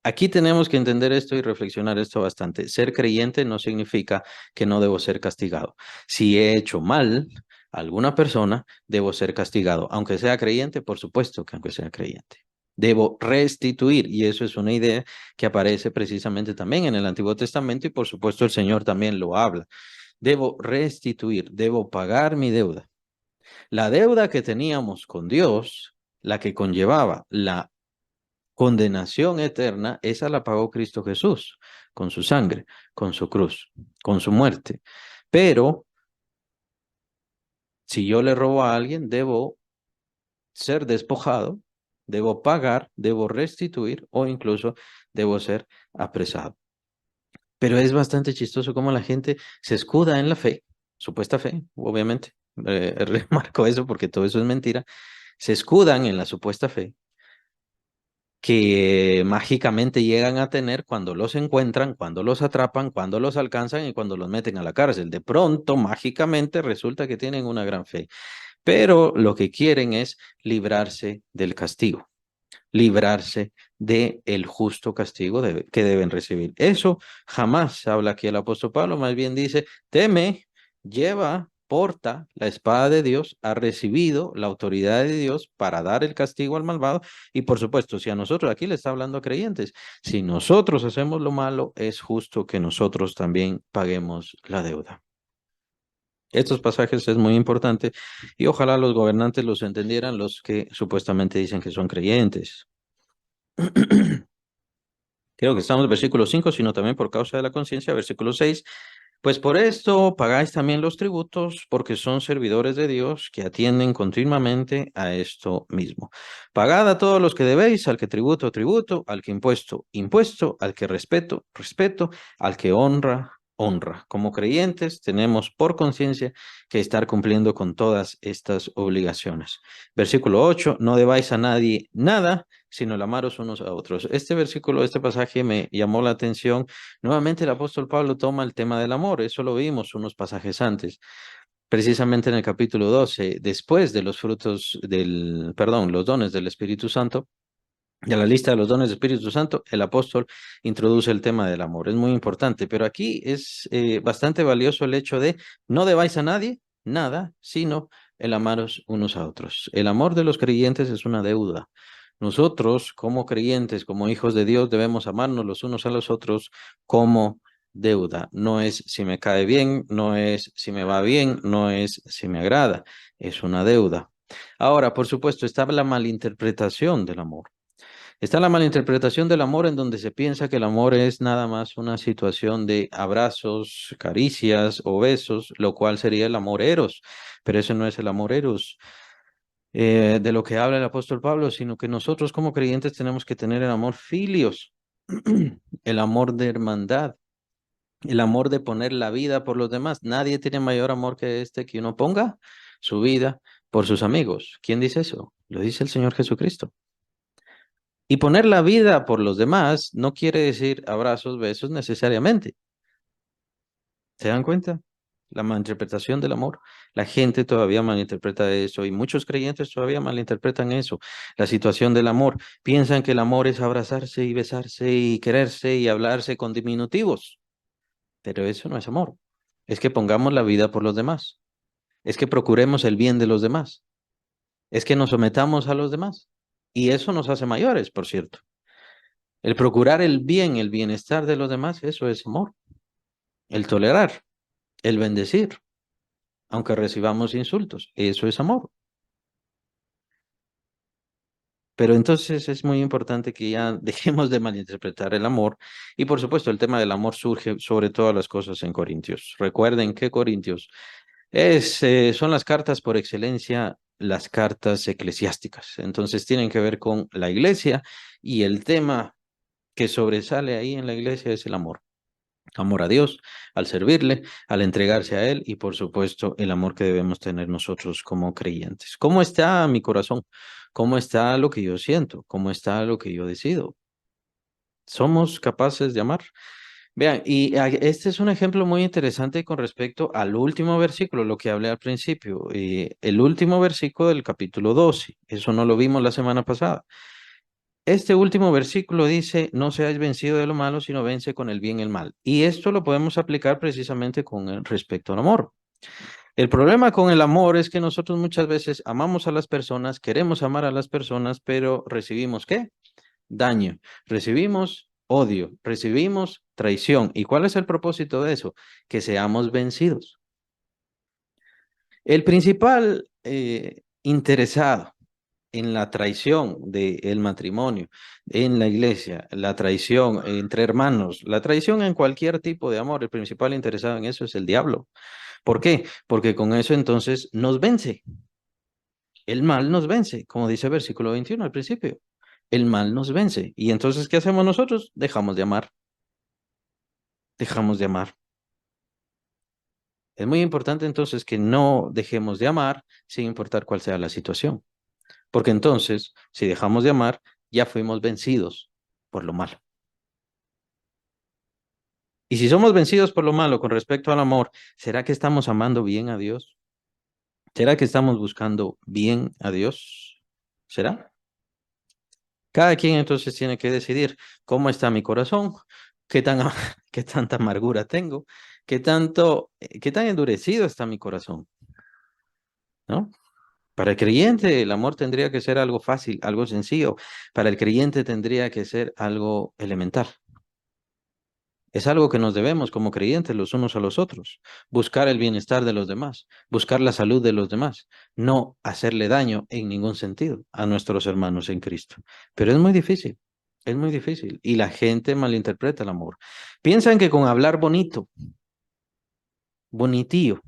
S1: aquí tenemos que entender esto y reflexionar esto bastante. Ser creyente no significa que no debo ser castigado. Si he hecho mal a alguna persona, debo ser castigado. Aunque sea creyente, por supuesto que aunque sea creyente. Debo restituir, y eso es una idea que aparece precisamente también en el Antiguo Testamento y por supuesto el Señor también lo habla. Debo restituir, debo pagar mi deuda. La deuda que teníamos con Dios, la que conllevaba la condenación eterna, esa la pagó Cristo Jesús con su sangre, con su cruz, con su muerte. Pero si yo le robo a alguien, debo ser despojado, debo pagar, debo restituir o incluso debo ser apresado. Pero es bastante chistoso cómo la gente se escuda en la fe, supuesta fe, obviamente. Remarco eso porque todo eso es mentira. Se escudan en la supuesta fe que mágicamente llegan a tener cuando los encuentran, cuando los atrapan, cuando los alcanzan y cuando los meten a la cárcel. De pronto, mágicamente, resulta que tienen una gran fe, pero lo que quieren es librarse del castigo, librarse de el justo castigo que deben recibir. Eso jamás habla aquí el apóstol Pablo, más bien dice, teme, lleva, porta la espada de Dios, ha recibido la autoridad de Dios para dar el castigo al malvado y por supuesto, si a nosotros, aquí le está hablando a creyentes, si nosotros hacemos lo malo, es justo que nosotros también paguemos la deuda. Estos pasajes es muy importante y ojalá los gobernantes los entendieran, los que supuestamente dicen que son creyentes. Creo que estamos en versículo 5, sino también por causa de la conciencia, versículo 6. Pues por esto pagáis también los tributos, porque son servidores de Dios que atienden continuamente a esto mismo. Pagad a todos los que debéis, al que tributo, tributo, al que impuesto, impuesto, al que respeto, respeto, al que honra, honra. Como creyentes tenemos por conciencia que estar cumpliendo con todas estas obligaciones. Versículo 8, no debáis a nadie nada, sino el amaros unos a otros. Este versículo, este pasaje me llamó la atención. Nuevamente el apóstol Pablo toma el tema del amor, eso lo vimos unos pasajes antes, precisamente en el capítulo 12, después de los frutos del, perdón, los dones del Espíritu Santo. De la lista de los dones del Espíritu Santo, el apóstol introduce el tema del amor. Es muy importante, pero aquí es bastante valioso el hecho de no debáis a nadie nada, sino el amaros unos a otros. El amor de los creyentes es una deuda. Nosotros, como creyentes, como hijos de Dios, debemos amarnos los unos a los otros como deuda. No es si me cae bien, no es si me va bien, no es si me agrada, es una deuda. Ahora, por supuesto, está la malinterpretación del amor. Está la malinterpretación del amor en donde se piensa que el amor es nada más una situación de abrazos, caricias o besos, lo cual sería el amor eros, pero ese no es el amor eros de lo que habla el apóstol Pablo, sino que nosotros como creyentes tenemos que tener el amor filios, el amor de hermandad, el amor de poner la vida por los demás. Nadie tiene mayor amor que este que uno ponga su vida por sus amigos. ¿Quién dice eso? Lo dice el Señor Jesucristo. Y poner la vida por los demás no quiere decir abrazos, besos necesariamente. ¿Se dan cuenta? La malinterpretación del amor. La gente todavía malinterpreta eso y muchos creyentes todavía malinterpretan eso. La situación del amor. Piensan que el amor es abrazarse y besarse y quererse y hablarse con diminutivos. Pero eso no es amor. Es que pongamos la vida por los demás. Es que procuremos el bien de los demás. Es que nos sometamos a los demás. Y eso nos hace mayores, por cierto. El procurar el bien, el bienestar de los demás, eso es amor. El tolerar, el bendecir, aunque recibamos insultos, eso es amor. Pero entonces es muy importante que ya dejemos de malinterpretar el amor. Y por supuesto, el tema del amor surge sobre todas las cosas en Corintios. Recuerden que Corintios son las cartas por excelencia, las cartas eclesiásticas. Entonces tienen que ver con la iglesia y el tema que sobresale ahí en la iglesia es el amor. Amor a Dios, al servirle, al entregarse a Él y por supuesto el amor que debemos tener nosotros como creyentes. ¿Cómo está mi corazón? ¿Cómo está lo que yo siento? ¿Cómo está lo que yo decido? ¿Somos capaces de amar? Vean, este es un ejemplo muy interesante con respecto al último versículo, lo que hablé al principio, el último versículo del capítulo 12. Eso no lo vimos la semana pasada. Este último versículo dice, no seáis vencido de lo malo, sino vence con el bien el mal. Y esto lo podemos aplicar precisamente con respecto al amor. El problema con el amor es que nosotros muchas veces amamos a las personas, queremos amar a las personas, pero recibimos ¿qué? Daño, recibimos odio, recibimos traición. ¿Y cuál es el propósito de eso? Que seamos vencidos. El principal interesado en la traición del matrimonio, en la iglesia, la traición entre hermanos, la traición en cualquier tipo de amor, el principal interesado en eso es el diablo. ¿Por qué? Porque con eso entonces nos vence. El mal nos vence, como dice el versículo 21 al principio. El mal nos vence. Y entonces, ¿qué hacemos nosotros? Dejamos de amar. Dejamos de amar. Es muy importante entonces que no dejemos de amar sin importar cuál sea la situación. Porque entonces, si dejamos de amar, ya fuimos vencidos por lo malo. Y si somos vencidos por lo malo con respecto al amor, ¿será que estamos amando bien a Dios? ¿Será que estamos buscando bien a Dios? ¿Será? Cada quien entonces tiene que decidir cómo está mi corazón, qué tan, qué tanta amargura tengo, qué tan endurecido está mi corazón, ¿no? Para el creyente el amor tendría que ser algo fácil, algo sencillo. Para el creyente tendría que ser algo elemental. Es algo que nos debemos como creyentes los unos a los otros. Buscar el bienestar de los demás, buscar la salud de los demás, no hacerle daño en ningún sentido a nuestros hermanos en Cristo. Pero es muy difícil, es muy difícil. Y la gente malinterpreta el amor. Piensan que con hablar bonito, bonitillo,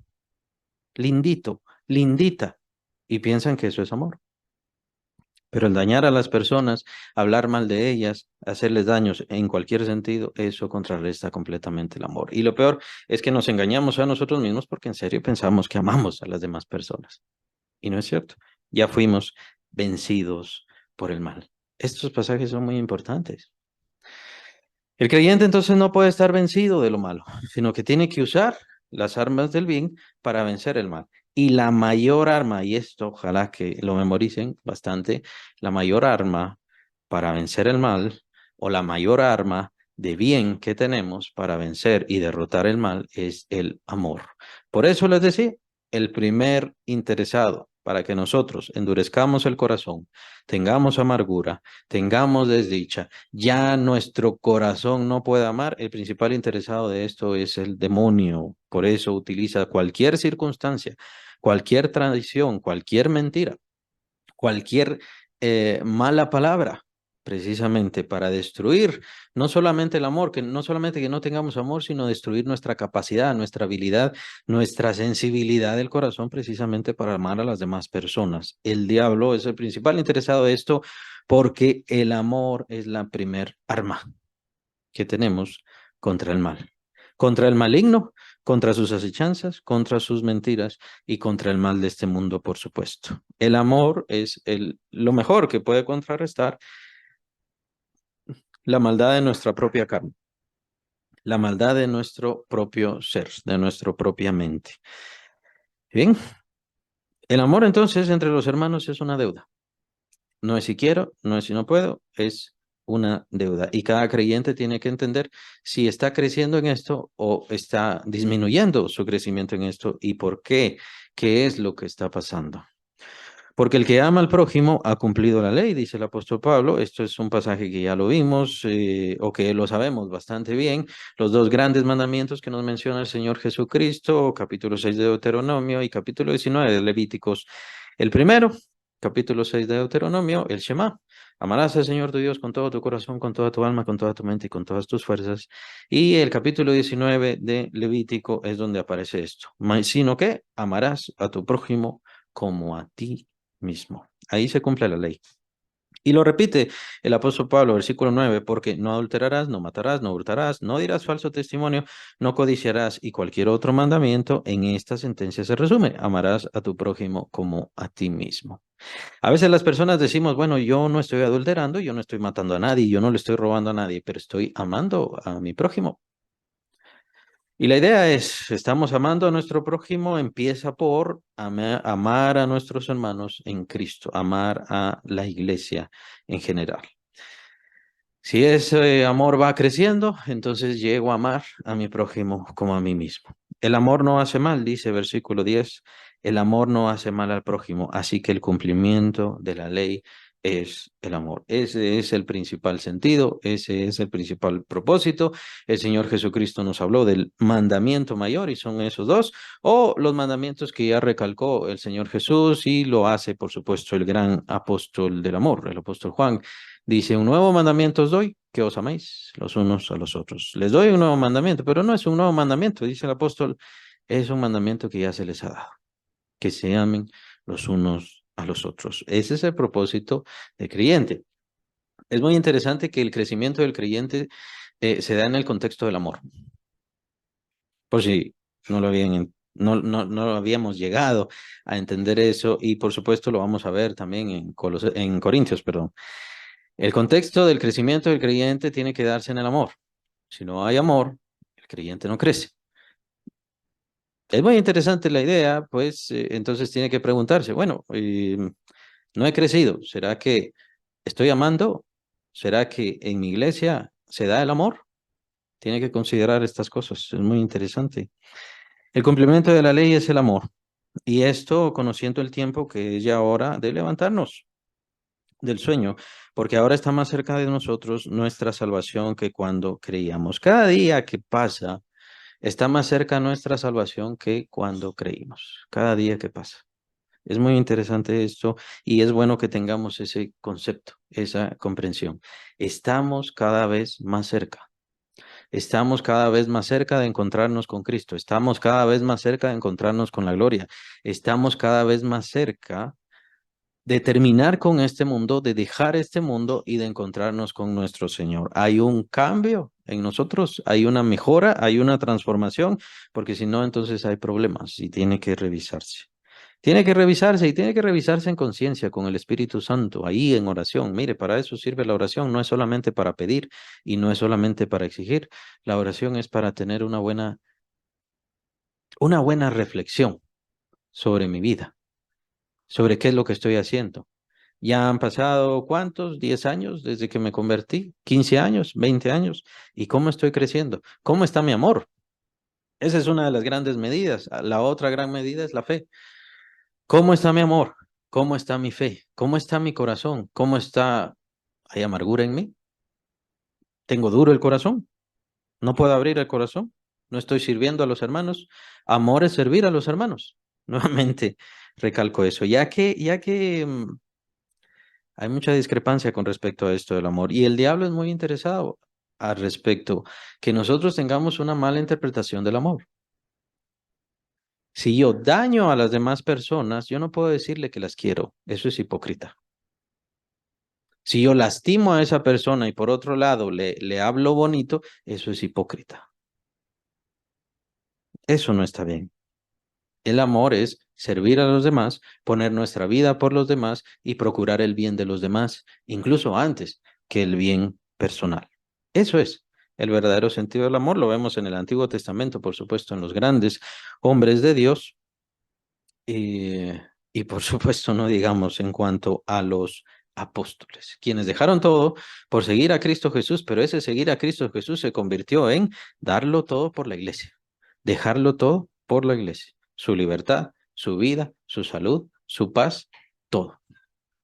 S1: lindito, lindita, y piensan que eso es amor. Pero el dañar a las personas, hablar mal de ellas, hacerles daños en cualquier sentido, eso contrarresta completamente el amor. Y lo peor es que nos engañamos a nosotros mismos porque en serio pensamos que amamos a las demás personas. Y no es cierto. Ya fuimos vencidos por el mal. Estos pasajes son muy importantes. El creyente entonces no puede estar vencido de lo malo, sino que tiene que usar las armas del bien para vencer el mal. Y la mayor arma, y esto ojalá que lo memoricen bastante, la mayor arma para vencer el mal, o la mayor arma de bien que tenemos para vencer y derrotar el mal es el amor. Por eso les decía, el primer interesado para que nosotros endurezcamos el corazón, tengamos amargura, tengamos desdicha, ya nuestro corazón no puede amar, el principal interesado de esto es el demonio. Por eso utiliza cualquier circunstancia, cualquier tradición, cualquier mentira, cualquier mala palabra, precisamente para destruir no solamente el amor, que no solamente que no tengamos amor, sino destruir nuestra capacidad, nuestra habilidad, nuestra sensibilidad del corazón, precisamente para amar a las demás personas. El diablo es el principal interesado de esto porque el amor es la primer arma que tenemos contra el mal, contra el maligno, contra sus acechanzas, contra sus mentiras y contra el mal de este mundo, por supuesto. El amor es lo mejor que puede contrarrestar la maldad de nuestra propia carne, la maldad de nuestro propio ser, de nuestra propia mente. Bien, el amor entonces entre los hermanos es una deuda. No es si quiero, no es si no puedo, es una deuda. Y cada creyente tiene que entender si está creciendo en esto o está disminuyendo su crecimiento en esto y por qué, qué es lo que está pasando. Porque el que ama al prójimo ha cumplido la ley, dice el apóstol Pablo. Esto es un pasaje que ya lo vimos o que lo sabemos bastante bien. Los dos grandes mandamientos que nos menciona el Señor Jesucristo, capítulo 6 de Deuteronomio y capítulo 19 de Levíticos. El primero, capítulo 6 de Deuteronomio, el Shema. Amarás al Señor tu Dios con todo tu corazón, con toda tu alma, con toda tu mente y con todas tus fuerzas. Y el capítulo 19 de Levítico es donde aparece esto. Sino que amarás a tu prójimo como a ti mismo. Ahí se cumple la ley. Y lo repite el apóstol Pablo, versículo 9, porque no adulterarás, no matarás, no hurtarás, no dirás falso testimonio, no codiciarás y cualquier otro mandamiento, en esta sentencia se resume, amarás a tu prójimo como a ti mismo. A veces las personas decimos, bueno, yo no estoy adulterando, yo no estoy matando a nadie, yo no le estoy robando a nadie, pero estoy amando a mi prójimo. Y la idea es, estamos amando a nuestro prójimo, empieza por amar a nuestros hermanos en Cristo, amar a la iglesia en general. Si ese amor va creciendo, entonces llego a amar a mi prójimo como a mí mismo. El amor no hace mal, dice versículo 10. El amor no hace mal al prójimo, así que el cumplimiento de la ley es el amor. Ese es el principal sentido, ese es el principal propósito. El Señor Jesucristo nos habló del mandamiento mayor y son esos dos, o los mandamientos que ya recalcó el Señor Jesús y lo hace, por supuesto, el gran apóstol del amor, el apóstol Juan. Dice, un nuevo mandamiento os doy, que os améis los unos a los otros. Les doy un nuevo mandamiento, pero no es un nuevo mandamiento, dice el apóstol, es un mandamiento que ya se les ha dado, que se amen los unos a los otros. Ese es el propósito del creyente. Es muy interesante que el crecimiento del creyente se da en el contexto del amor, por si no lo habían, no lo habíamos llegado a entender eso, y por supuesto lo vamos a ver también en Corintios, perdón. El contexto del crecimiento del creyente tiene que darse en el amor. Si no hay amor, el creyente no crece. Es muy interesante la idea, pues entonces tiene que preguntarse, bueno, no he crecido, ¿será que estoy amando? ¿Será que en mi iglesia se da el amor? Tiene que considerar estas cosas, es muy interesante. El cumplimiento de la ley es el amor, y esto conociendo el tiempo que es ya hora de levantarnos del sueño, porque ahora está más cerca de nosotros nuestra salvación que cuando creíamos. Cada día que pasa está más cerca nuestra salvación que cuando creímos. Cada día que pasa. Es muy interesante esto y es bueno que tengamos ese concepto, esa comprensión. Estamos cada vez más cerca. Estamos cada vez más cerca de encontrarnos con Cristo. Estamos cada vez más cerca de encontrarnos con la gloria. Estamos cada vez más cerca de terminar con este mundo, de dejar este mundo y de encontrarnos con nuestro Señor. Hay un cambio en nosotros, hay una mejora, hay una transformación, porque si no, entonces hay problemas y tiene que revisarse. Tiene que revisarse y tiene que revisarse en conciencia con el Espíritu Santo, ahí en oración. Mire, para eso sirve la oración, no es solamente para pedir y no es solamente para exigir. La oración es para tener una buena reflexión sobre mi vida, sobre qué es lo que estoy haciendo, Ya han pasado, ¿cuántos? 10 años desde que me convertí, 15 años, 20 años. ¿Y cómo estoy creciendo? ¿Cómo está mi amor? Esa es una de las grandes medidas. La otra gran medida es la fe. ¿Cómo está mi amor? ¿Cómo está mi fe? ¿Cómo está mi corazón? ¿Cómo está? ¿Hay amargura en mí? ¿Tengo duro el corazón? ¿No puedo abrir el corazón? ¿No estoy sirviendo a los hermanos? Amor es servir a los hermanos. Nuevamente recalco eso, ya que hay mucha discrepancia con respecto a esto del amor y el diablo es muy interesado al respecto, que nosotros tengamos una mala interpretación del amor. Si yo daño a las demás personas, yo no puedo decirle que las quiero. Eso es hipócrita. Si yo lastimo a esa persona y por otro lado le hablo bonito, eso es hipócrita. Eso no está bien. El amor es servir a los demás, poner nuestra vida por los demás y procurar el bien de los demás, incluso antes que el bien personal. Eso es el verdadero sentido del amor. Lo vemos en el Antiguo Testamento, por supuesto, en los grandes hombres de Dios y, y por supuesto, no digamos en cuanto a los apóstoles, quienes dejaron todo por seguir a Cristo Jesús, pero ese seguir a Cristo Jesús se convirtió en darlo todo por la iglesia, dejarlo todo por la iglesia, su libertad, su vida, su salud, su paz, todo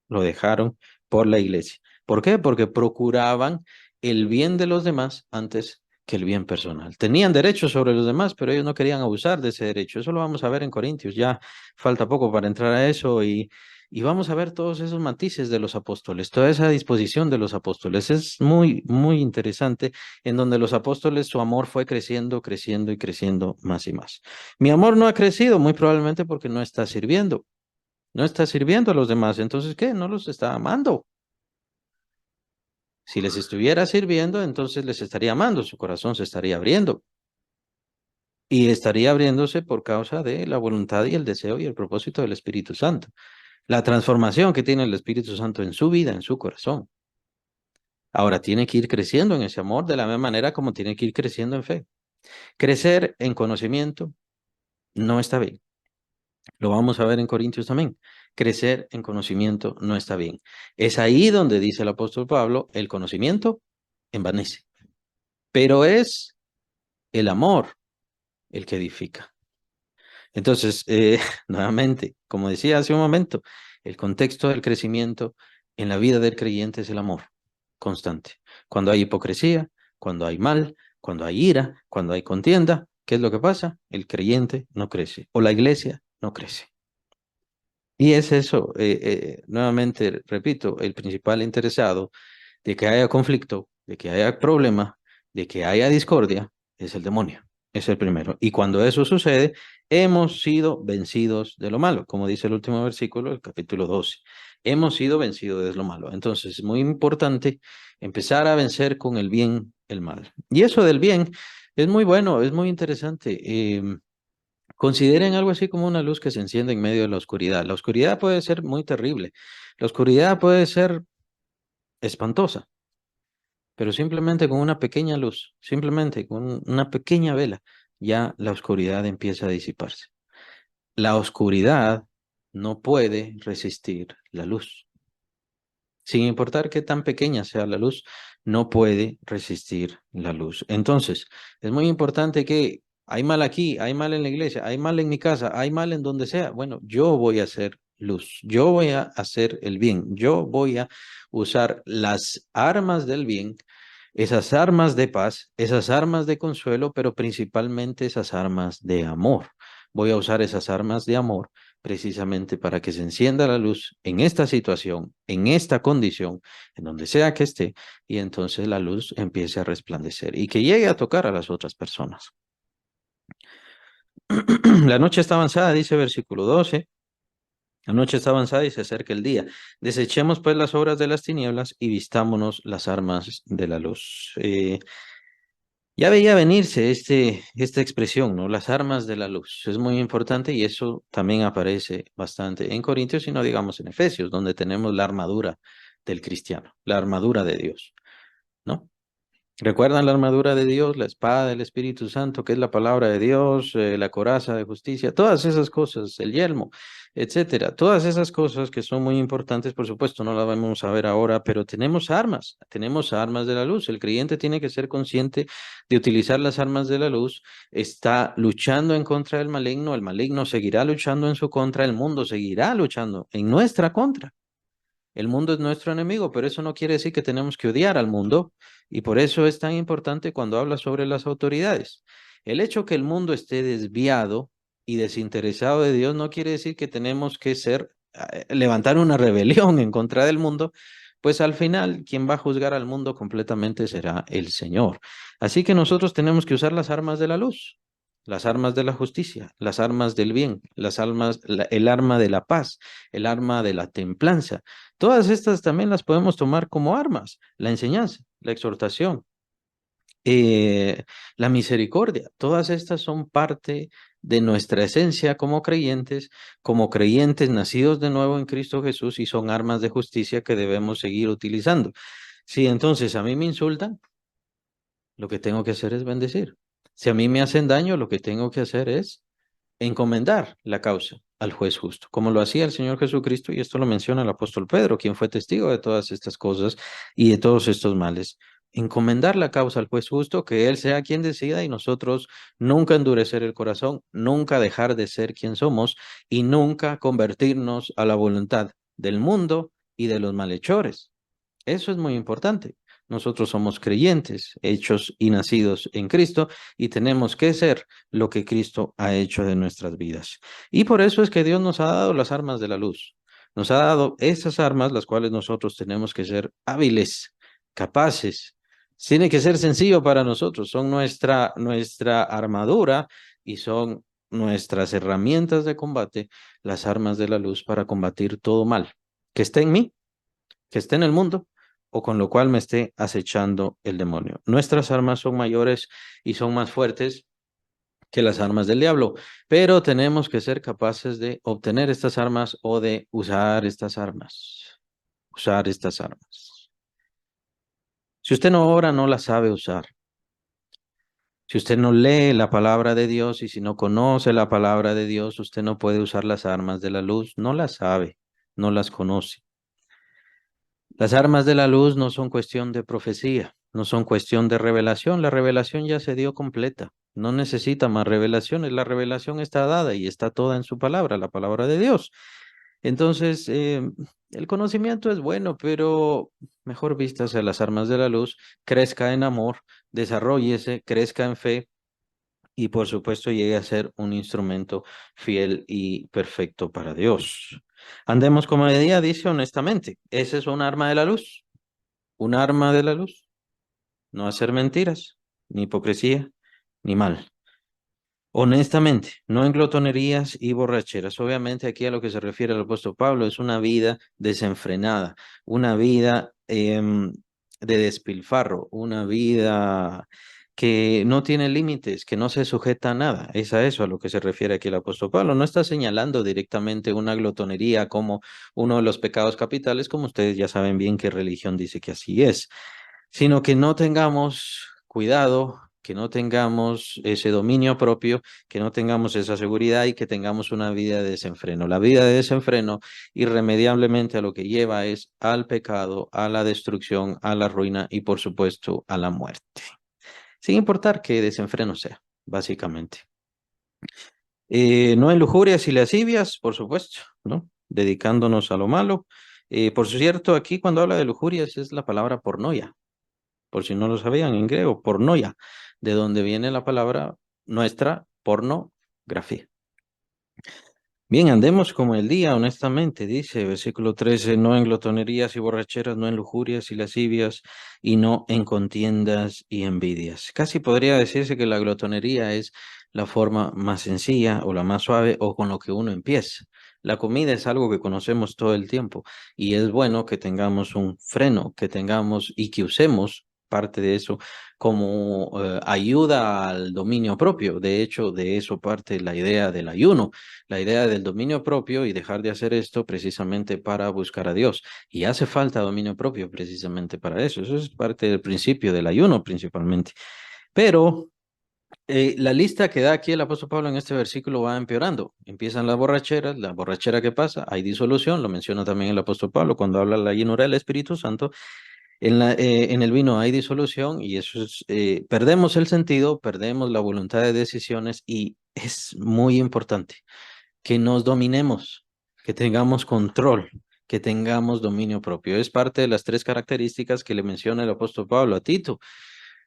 S1: lo dejaron por la iglesia. ¿Por qué? Porque procuraban el bien de los demás antes que el bien personal. Tenían derechos sobre los demás, pero ellos no querían abusar de ese derecho. Eso lo vamos a ver en Corintios. Ya falta poco para entrar a eso y vamos a ver todos esos matices de los apóstoles, toda esa disposición de los apóstoles. Es muy, muy interesante en donde los apóstoles, su amor fue creciendo, creciendo y creciendo más y más. Mi amor no ha crecido, muy probablemente porque no está sirviendo. No está sirviendo a los demás, entonces, ¿qué? No los está amando. Si les estuviera sirviendo, entonces les estaría amando, su corazón se estaría abriendo y estaría abriéndose por causa de la voluntad y el deseo y el propósito del Espíritu Santo. La transformación que tiene el Espíritu Santo en su vida, en su corazón. Ahora tiene que ir creciendo en ese amor de la misma manera como tiene que ir creciendo en fe. Crecer en conocimiento no está bien. Lo vamos a ver en Corintios también. Crecer en conocimiento no está bien. Es ahí donde dice el apóstol Pablo, el conocimiento envanece, pero es el amor el que edifica. Entonces, nuevamente, como decía hace un momento, el contexto del crecimiento en la vida del creyente es el amor constante. Cuando hay hipocresía, cuando hay mal, cuando hay ira, cuando hay contienda, ¿qué es lo que pasa? El creyente no crece o la iglesia no crece. Y es eso, nuevamente repito, el principal interesado de que haya conflicto, de que haya problema, de que haya discordia, es el demonio, es el primero. Y cuando eso sucede, hemos sido vencidos de lo malo, como dice el último versículo del capítulo 12. Hemos sido vencidos de lo malo. Entonces es muy importante empezar a vencer con el bien el mal. Y eso del bien es muy bueno, es muy interesante. Consideren algo así como una luz que se enciende en medio de la oscuridad. La oscuridad puede ser muy terrible. La oscuridad puede ser espantosa, pero simplemente con una pequeña luz, simplemente con una pequeña vela, ya la oscuridad empieza a disiparse. La oscuridad no puede resistir la luz. Sin importar qué tan pequeña sea la luz, no puede resistir la luz. Entonces, es muy importante que hay mal aquí, hay mal en la iglesia, hay mal en mi casa, hay mal en donde sea. Bueno, yo voy a hacer luz, yo voy a hacer el bien, yo voy a usar las armas del bien, esas armas de paz, esas armas de consuelo, pero principalmente esas armas de amor. Voy a usar esas armas de amor precisamente para que se encienda la luz en esta situación, en esta condición, en donde sea que esté, y entonces la luz empiece a resplandecer y que llegue a tocar a las otras personas. La noche está avanzada, dice versículo 12. La noche está avanzada y se acerca el día. Desechemos pues las obras de las tinieblas y vistámonos las armas de la luz. Ya veía venirse esta expresión, ¿no? Las armas de la luz. Es muy importante y eso también aparece bastante en Corintios y no digamos en Efesios, donde tenemos la armadura del cristiano, la armadura de Dios, ¿no? ¿Recuerdan la armadura de Dios, la espada del Espíritu Santo, que es la palabra de Dios, la coraza de justicia, todas esas cosas, el yelmo, etcétera? Todas esas cosas que son muy importantes, por supuesto, no las vamos a ver ahora, pero tenemos armas de la luz. El creyente tiene que ser consciente de utilizar las armas de la luz. Está luchando en contra del maligno, el maligno seguirá luchando en su contra, el mundo seguirá luchando en nuestra contra. El mundo es nuestro enemigo, pero eso no quiere decir que tenemos que odiar al mundo y por eso es tan importante cuando habla sobre las autoridades. El hecho que el mundo esté desviado y desinteresado de Dios no quiere decir que tenemos que levantar una rebelión en contra del mundo, pues al final quien va a juzgar al mundo completamente será el Señor. Así que nosotros tenemos que usar las armas de la luz, las armas de la justicia, las armas del bien, el arma de la paz, el arma de la templanza. Todas estas también las podemos tomar como armas, la enseñanza, la exhortación, eh, la misericordia. Todas estas son parte de nuestra esencia como creyentes nacidos de nuevo en Cristo Jesús y son armas de justicia que debemos seguir utilizando. Si entonces a mí me insultan, lo que tengo que hacer es bendecir. Si a mí me hacen daño, lo que tengo que hacer es encomendar la causa al juez justo, como lo hacía el Señor Jesucristo, y esto lo menciona el apóstol Pedro, quien fue testigo de todas estas cosas y de todos estos males. Encomendar la causa al juez justo, que Él sea quien decida y nosotros nunca endurecer el corazón, nunca dejar de ser quien somos y nunca convertirnos a la voluntad del mundo y de los malhechores. Eso es muy importante. Nosotros somos creyentes, hechos y nacidos en Cristo, y tenemos que ser lo que Cristo ha hecho de nuestras vidas. Y por eso es que Dios nos ha dado las armas de la luz. Nos ha dado esas armas, las cuales nosotros tenemos que ser hábiles, capaces. Tiene que ser sencillo para nosotros. Son nuestra armadura y son nuestras herramientas de combate, las armas de la luz para combatir todo mal que esté en mí, que esté en el mundo o con lo cual me esté acechando el demonio. Nuestras armas son mayores y son más fuertes que las armas del diablo, pero tenemos que ser capaces de obtener estas armas o de usar estas armas. Usar estas armas. Si usted no ora, no las sabe usar. Si usted no lee la palabra de Dios y si no conoce la palabra de Dios, usted no puede usar las armas de la luz, no las sabe, no las conoce. Las armas de la luz no son cuestión de profecía, no son cuestión de revelación. La revelación ya se dio completa. No necesita más revelaciones. La revelación está dada y está toda en su palabra, la palabra de Dios. Entonces, el conocimiento es bueno, pero mejor vístase a las armas de la luz, crezca en amor, desarrollese, crezca en fe y por supuesto llegue a ser un instrumento fiel y perfecto para Dios. Andemos como de día, dice honestamente. Ese es un arma de la luz, un arma de la luz. No hacer mentiras, ni hipocresía, ni mal. Honestamente, no en glotonerías y borracheras. Obviamente aquí a lo que se refiere el apóstol Pablo es una vida desenfrenada, una vida de despilfarro, una vida que no tiene límites, que no se sujeta a nada. Es a eso a lo que se refiere aquí el apóstol Pablo. No está señalando directamente una glotonería como uno de los pecados capitales, como ustedes ya saben bien qué religión dice que así es, sino que no tengamos cuidado, que no tengamos ese dominio propio, que no tengamos esa seguridad y que tengamos una vida de desenfreno. La vida de desenfreno irremediablemente a lo que lleva es al pecado, a la destrucción, a la ruina y por supuesto a la muerte. Sin importar qué desenfreno sea, básicamente. No en lujurias y lascivias, por supuesto, ¿no? Dedicándonos a lo malo. Por cierto, aquí cuando habla de lujurias es la palabra pornoia, por si no lo sabían en griego, pornoia, de donde viene la palabra nuestra pornografía. Bien, andemos como el día, honestamente, dice versículo 13, no en glotonerías y borracheras, no en lujurias y lascivias, y no en contiendas y envidias. Casi podría decirse que la glotonería es la forma más sencilla o la más suave o con lo que uno empieza. La comida es algo que conocemos todo el tiempo y es bueno que tengamos un freno, que tengamos y que usemos parte de eso como ayuda al dominio propio. De hecho, de eso parte la idea del ayuno, la idea del dominio propio y dejar de hacer esto precisamente para buscar a Dios. Y hace falta dominio propio precisamente para eso. Eso es parte del principio del ayuno principalmente. Pero la lista que da aquí el apóstol Pablo en este versículo va empeorando. Empiezan las borracheras, la borrachera que pasa, hay disolución, lo menciona también el apóstol Pablo cuando habla de la llenura del Espíritu Santo. En el vino hay disolución y eso es, perdemos el sentido, perdemos la voluntad de decisiones y es muy importante que nos dominemos, que tengamos control, que tengamos dominio propio. Es parte de las tres características que le menciona el apóstol Pablo a Tito.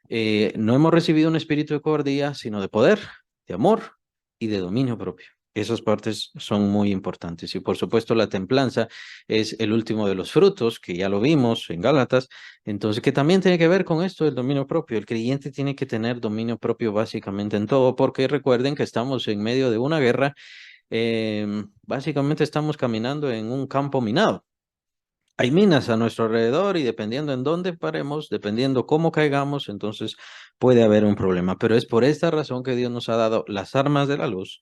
S1: No hemos recibido un espíritu de cobardía, sino de poder, de amor y de dominio propio. Esas partes son muy importantes. Y por supuesto, la templanza es el último de los frutos, que ya lo vimos en Gálatas. Entonces, que también tiene que ver con esto del dominio propio. El creyente tiene que tener dominio propio básicamente en todo, porque recuerden que estamos en medio de una guerra. Básicamente estamos caminando en un campo minado. Hay minas a nuestro alrededor y dependiendo en dónde paremos, dependiendo cómo caigamos, entonces puede haber un problema. Pero es por esta razón que Dios nos ha dado las armas de la luz.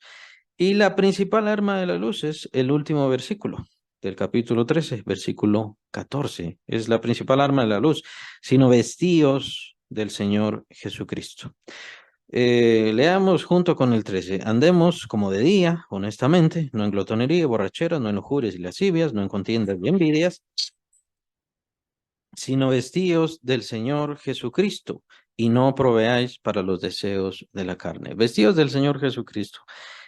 S1: Y la principal arma de la luz es el último versículo del capítulo 13, versículo 14. Es la principal arma de la luz, sino vestíos del Señor Jesucristo. Leamos junto con el 13. Andemos como de día, honestamente, no en glotonería, borracheras, no en lujurias y lascivias, no en contiendas y envidias, sino vestíos del Señor Jesucristo y no proveáis para los deseos de la carne. Vestíos del Señor Jesucristo.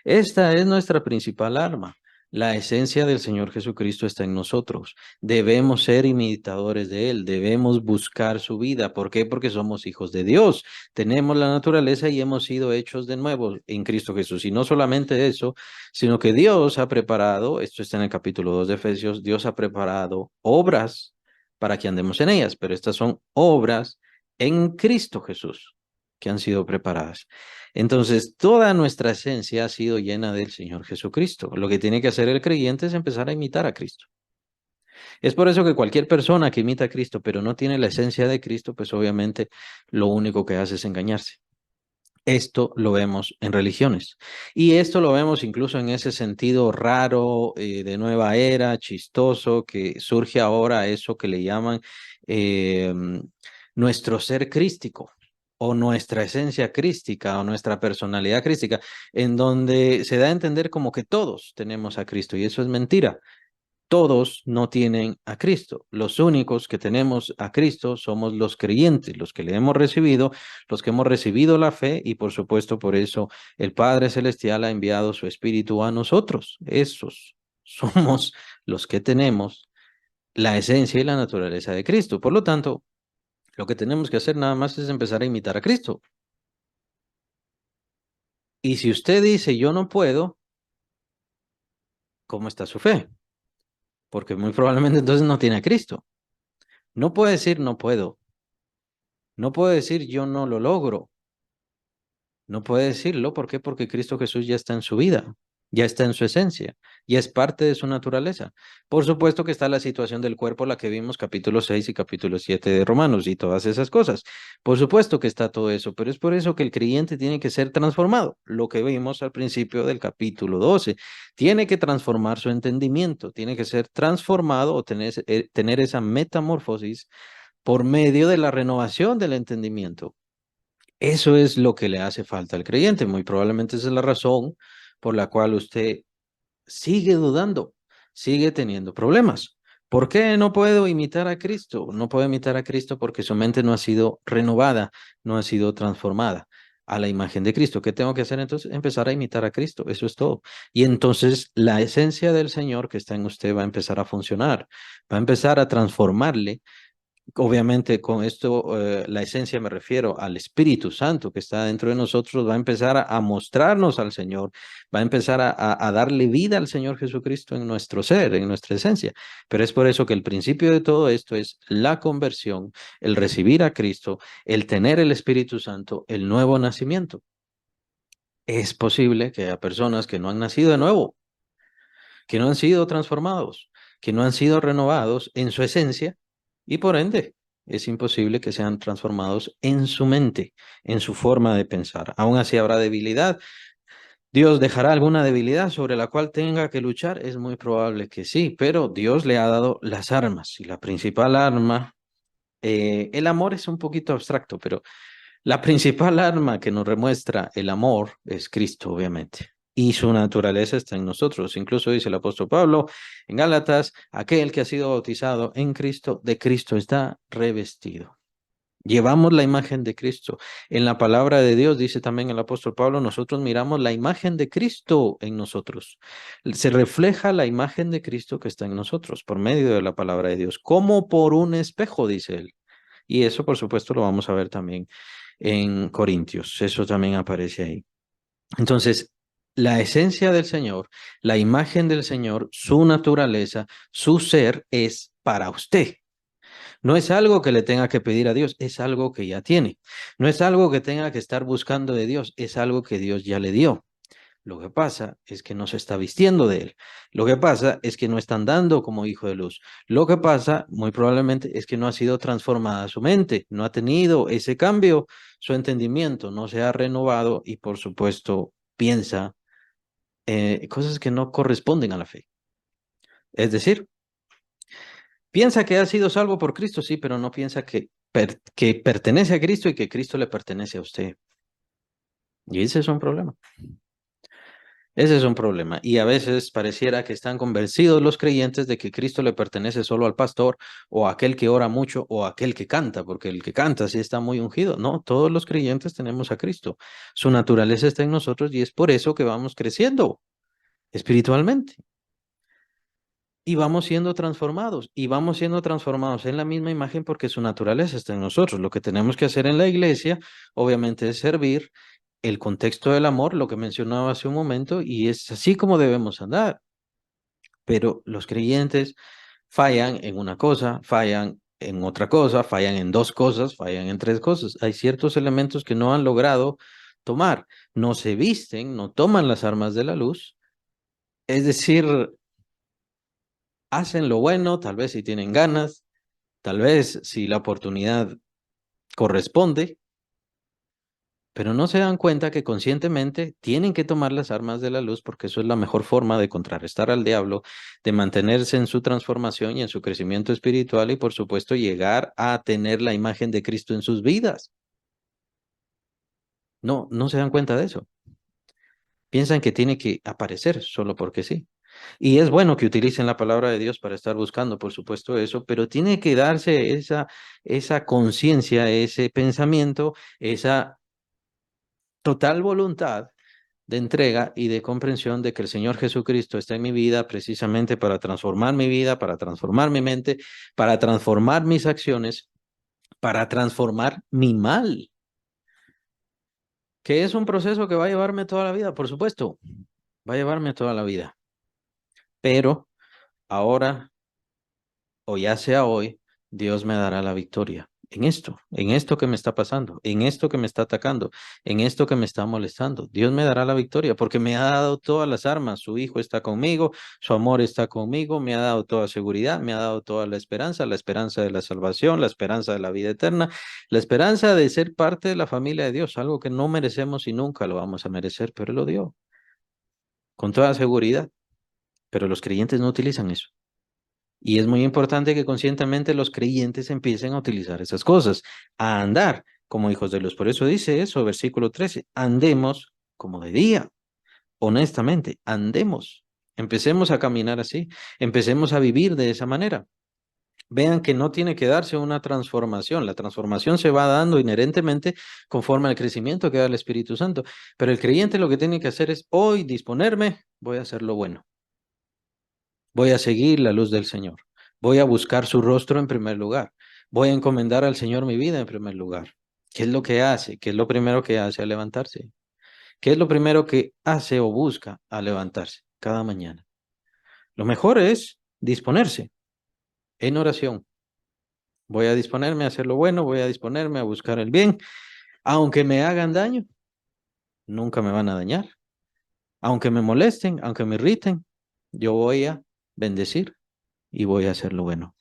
S1: Esta es nuestra principal arma. La esencia del Señor Jesucristo está en nosotros. Debemos ser imitadores de Él, debemos buscar su vida. ¿Por qué? Porque somos hijos de Dios. Tenemos la naturaleza y hemos sido hechos de nuevo en Cristo Jesús. Y no solamente eso, sino que Dios ha preparado, esto está en el capítulo 2 de Efesios, Dios ha preparado obras para que andemos en ellas, pero estas son obras en Cristo Jesús que han sido preparadas. Entonces, toda nuestra esencia ha sido llena del Señor Jesucristo. Lo que tiene que hacer el creyente es empezar a imitar a Cristo. Es por eso que cualquier persona que imita a Cristo, pero no tiene la esencia de Cristo, pues obviamente lo único que hace es engañarse. Esto lo vemos en religiones. Y esto lo vemos incluso en ese sentido raro, de nueva era, chistoso, que surge ahora eso que le llaman eh, nuestro ser crístico o nuestra esencia crística o nuestra personalidad crística, en donde se da a entender como que todos tenemos a Cristo y eso es mentira. Todos no tienen a Cristo. Los únicos que tenemos a Cristo somos los creyentes, los que le hemos recibido, los que hemos recibido la fe y por supuesto por eso el Padre Celestial ha enviado su Espíritu a nosotros. Esos somos los que tenemos la esencia y la naturaleza de Cristo. Por lo tanto, lo que tenemos que hacer nada más es empezar a imitar a Cristo. Y si usted dice yo no puedo, ¿cómo está su fe? Porque muy probablemente entonces no tiene a Cristo. No puede decir no puedo. No puede decir yo no lo logro. No puede decirlo. ¿Por qué? Porque Cristo Jesús ya está en su vida, ya está en su esencia, ya es parte de su naturaleza. Por supuesto que está la situación del cuerpo, la que vimos capítulo 6 y capítulo 7 de Romanos y todas esas cosas. Por supuesto que está todo eso, pero es por eso que el creyente tiene que ser transformado. Lo que vimos al principio del capítulo 12. Tiene que transformar su entendimiento, tiene que ser transformado o tener esa metamorfosis por medio de la renovación del entendimiento. Eso es lo que le hace falta al creyente. Muy probablemente esa es la razón por la cual usted sigue dudando, sigue teniendo problemas. ¿Por qué no puedo imitar a Cristo? No puedo imitar a Cristo porque su mente no ha sido renovada, no ha sido transformada a la imagen de Cristo. ¿Qué tengo que hacer entonces? Empezar a imitar a Cristo. Eso es todo. Y entonces la esencia del Señor que está en usted va a empezar a funcionar, va a empezar a transformarle. Obviamente con esto, la esencia me refiero al Espíritu Santo que está dentro de nosotros, va a empezar a mostrarnos al Señor, va a empezar a darle vida al Señor Jesucristo en nuestro ser, en nuestra esencia. Pero es por eso que el principio de todo esto es la conversión, el recibir a Cristo, el tener el Espíritu Santo, el nuevo nacimiento. Es posible que haya personas que no han nacido de nuevo, que no han sido transformados, que no han sido renovados en su esencia y por ende es imposible que sean transformados en su mente, en su forma de pensar. Aún así habrá debilidad. ¿Dios dejará alguna debilidad sobre la cual tenga que luchar? Es muy probable que sí, pero Dios le ha dado las armas y la principal arma, el amor es un poquito abstracto, pero la principal arma que nos demuestra el amor es Cristo, obviamente. Y su naturaleza está en nosotros. Incluso dice el apóstol Pablo en Gálatas, aquel que ha sido bautizado en Cristo, de Cristo está revestido. Llevamos la imagen de Cristo. En la palabra de Dios, dice también el apóstol Pablo, nosotros miramos la imagen de Cristo en nosotros. Se refleja la imagen de Cristo que está en nosotros por medio de la palabra de Dios, como por un espejo, dice él. Y eso, por supuesto, lo vamos a ver también en Corintios. Eso también aparece ahí. Entonces, la esencia del Señor, la imagen del Señor, su naturaleza, su ser es para usted. No es algo que le tenga que pedir a Dios, es algo que ya tiene. No es algo que tenga que estar buscando de Dios, es algo que Dios ya le dio. Lo que pasa es que no se está vistiendo de él. Lo que pasa es que no está andando como hijo de luz. Lo que pasa, muy probablemente, es que no ha sido transformada su mente, no ha tenido ese cambio, su entendimiento no se ha renovado y, por supuesto, piensa cosas que no corresponden a la fe. Es decir, piensa que ha sido salvo por Cristo, sí, pero no piensa que pertenece a Cristo y que Cristo le pertenece a usted. Y ese es un problema. Ese es un problema. Y a veces pareciera que están convencidos los creyentes de que Cristo le pertenece solo al pastor o a aquel que ora mucho o a aquel que canta, porque el que canta sí está muy ungido. No, todos los creyentes tenemos a Cristo. Su naturaleza está en nosotros y es por eso que vamos creciendo espiritualmente. Y vamos siendo transformados en la misma imagen porque su naturaleza está en nosotros. Lo que tenemos que hacer en la iglesia, obviamente, es servir el contexto del amor, lo que mencionaba hace un momento, y es así como debemos andar. Pero los creyentes fallan en una cosa, fallan en otra cosa, fallan en dos cosas, fallan en tres cosas. Hay ciertos elementos que no han logrado tomar. No se visten, no toman las armas de la luz. Es decir, hacen lo bueno, tal vez si tienen ganas, tal vez si la oportunidad corresponde, pero no se dan cuenta que conscientemente tienen que tomar las armas de la luz porque eso es la mejor forma de contrarrestar al diablo, de mantenerse en su transformación y en su crecimiento espiritual y por supuesto llegar a tener la imagen de Cristo en sus vidas. No, no se dan cuenta de eso. Piensan que tiene que aparecer solo porque sí. Y es bueno que utilicen la palabra de Dios para estar buscando, por supuesto, eso, pero tiene que darse esa conciencia, ese pensamiento, esa total voluntad de entrega y de comprensión de que el Señor Jesucristo está en mi vida precisamente para transformar mi vida, para transformar mi mente, para transformar mis acciones, para transformar mi mal, que es un proceso que va a llevarme toda la vida, por supuesto, va a llevarme toda la vida, pero ahora o ya sea hoy, Dios me dará la victoria en esto que me está pasando, en esto que me está atacando, en esto que me está molestando. Dios me dará la victoria porque me ha dado todas las armas. Su Hijo está conmigo, su amor está conmigo, me ha dado toda seguridad, me ha dado toda la esperanza de la salvación, la esperanza de la vida eterna, la esperanza de ser parte de la familia de Dios, algo que no merecemos y nunca lo vamos a merecer, pero Él lo dio con toda seguridad. Pero los creyentes no utilizan eso. Y es muy importante que conscientemente los creyentes empiecen a utilizar esas cosas, a andar como hijos de luz. Por eso dice eso, versículo 13, andemos como de día, honestamente, andemos. Empecemos a caminar así, empecemos a vivir de esa manera. Vean que no tiene que darse una transformación, la transformación se va dando inherentemente conforme al crecimiento que da el Espíritu Santo, pero el creyente lo que tiene que hacer es hoy disponerme, voy a hacer lo bueno. Voy a seguir la luz del Señor. Voy a buscar su rostro en primer lugar. Voy a encomendar al Señor mi vida en primer lugar. ¿Qué es lo que hace? ¿Qué es lo primero que hace al levantarse? ¿Qué es lo primero que hace o busca al levantarse cada mañana? Lo mejor es disponerse en oración. Voy a disponerme a hacer lo bueno, voy a disponerme a buscar el bien. Aunque me hagan daño, nunca me van a dañar. Aunque me molesten, aunque me irriten, yo voy a bendecir y voy a hacer lo bueno.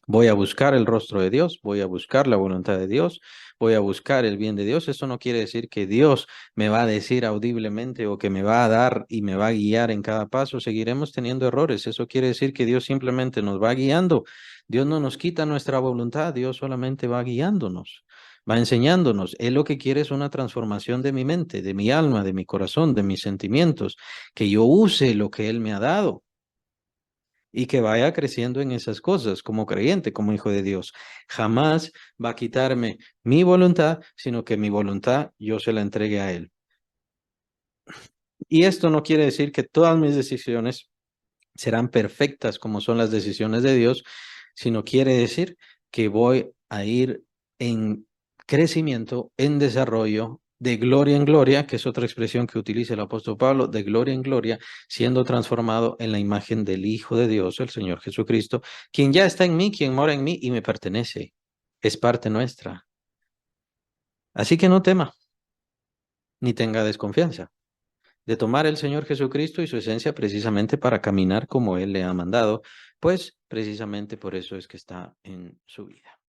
S1: Voy a buscar el rostro de Dios, voy a buscar la voluntad de Dios, voy a buscar el bien de Dios. Eso no quiere decir que Dios me va a decir audiblemente o que me va a dar y me va a guiar en cada paso. Seguiremos teniendo errores. Eso quiere decir que Dios simplemente nos va guiando. Dios no nos quita nuestra voluntad, Dios solamente va guiándonos, va enseñándonos. Él lo que quiere es una transformación de mi mente, de mi alma, de mi corazón, de mis sentimientos, que yo use lo que Él me ha dado y que vaya creciendo en esas cosas como creyente, como hijo de Dios. Jamás va a quitarme mi voluntad, sino que mi voluntad yo se la entregue a Él. Y esto no quiere decir que todas mis decisiones serán perfectas como son las decisiones de Dios, sino quiere decir que voy a ir en crecimiento, en desarrollo, de gloria en gloria, que es otra expresión que utiliza el apóstol Pablo, de gloria en gloria, siendo transformado en la imagen del Hijo de Dios, el Señor Jesucristo, quien ya está en mí, quien mora en mí y me pertenece, es parte nuestra. Así que no tema, ni tenga desconfianza de tomar el Señor Jesucristo y su esencia precisamente para caminar como Él le ha mandado, pues precisamente por eso es que está en su vida.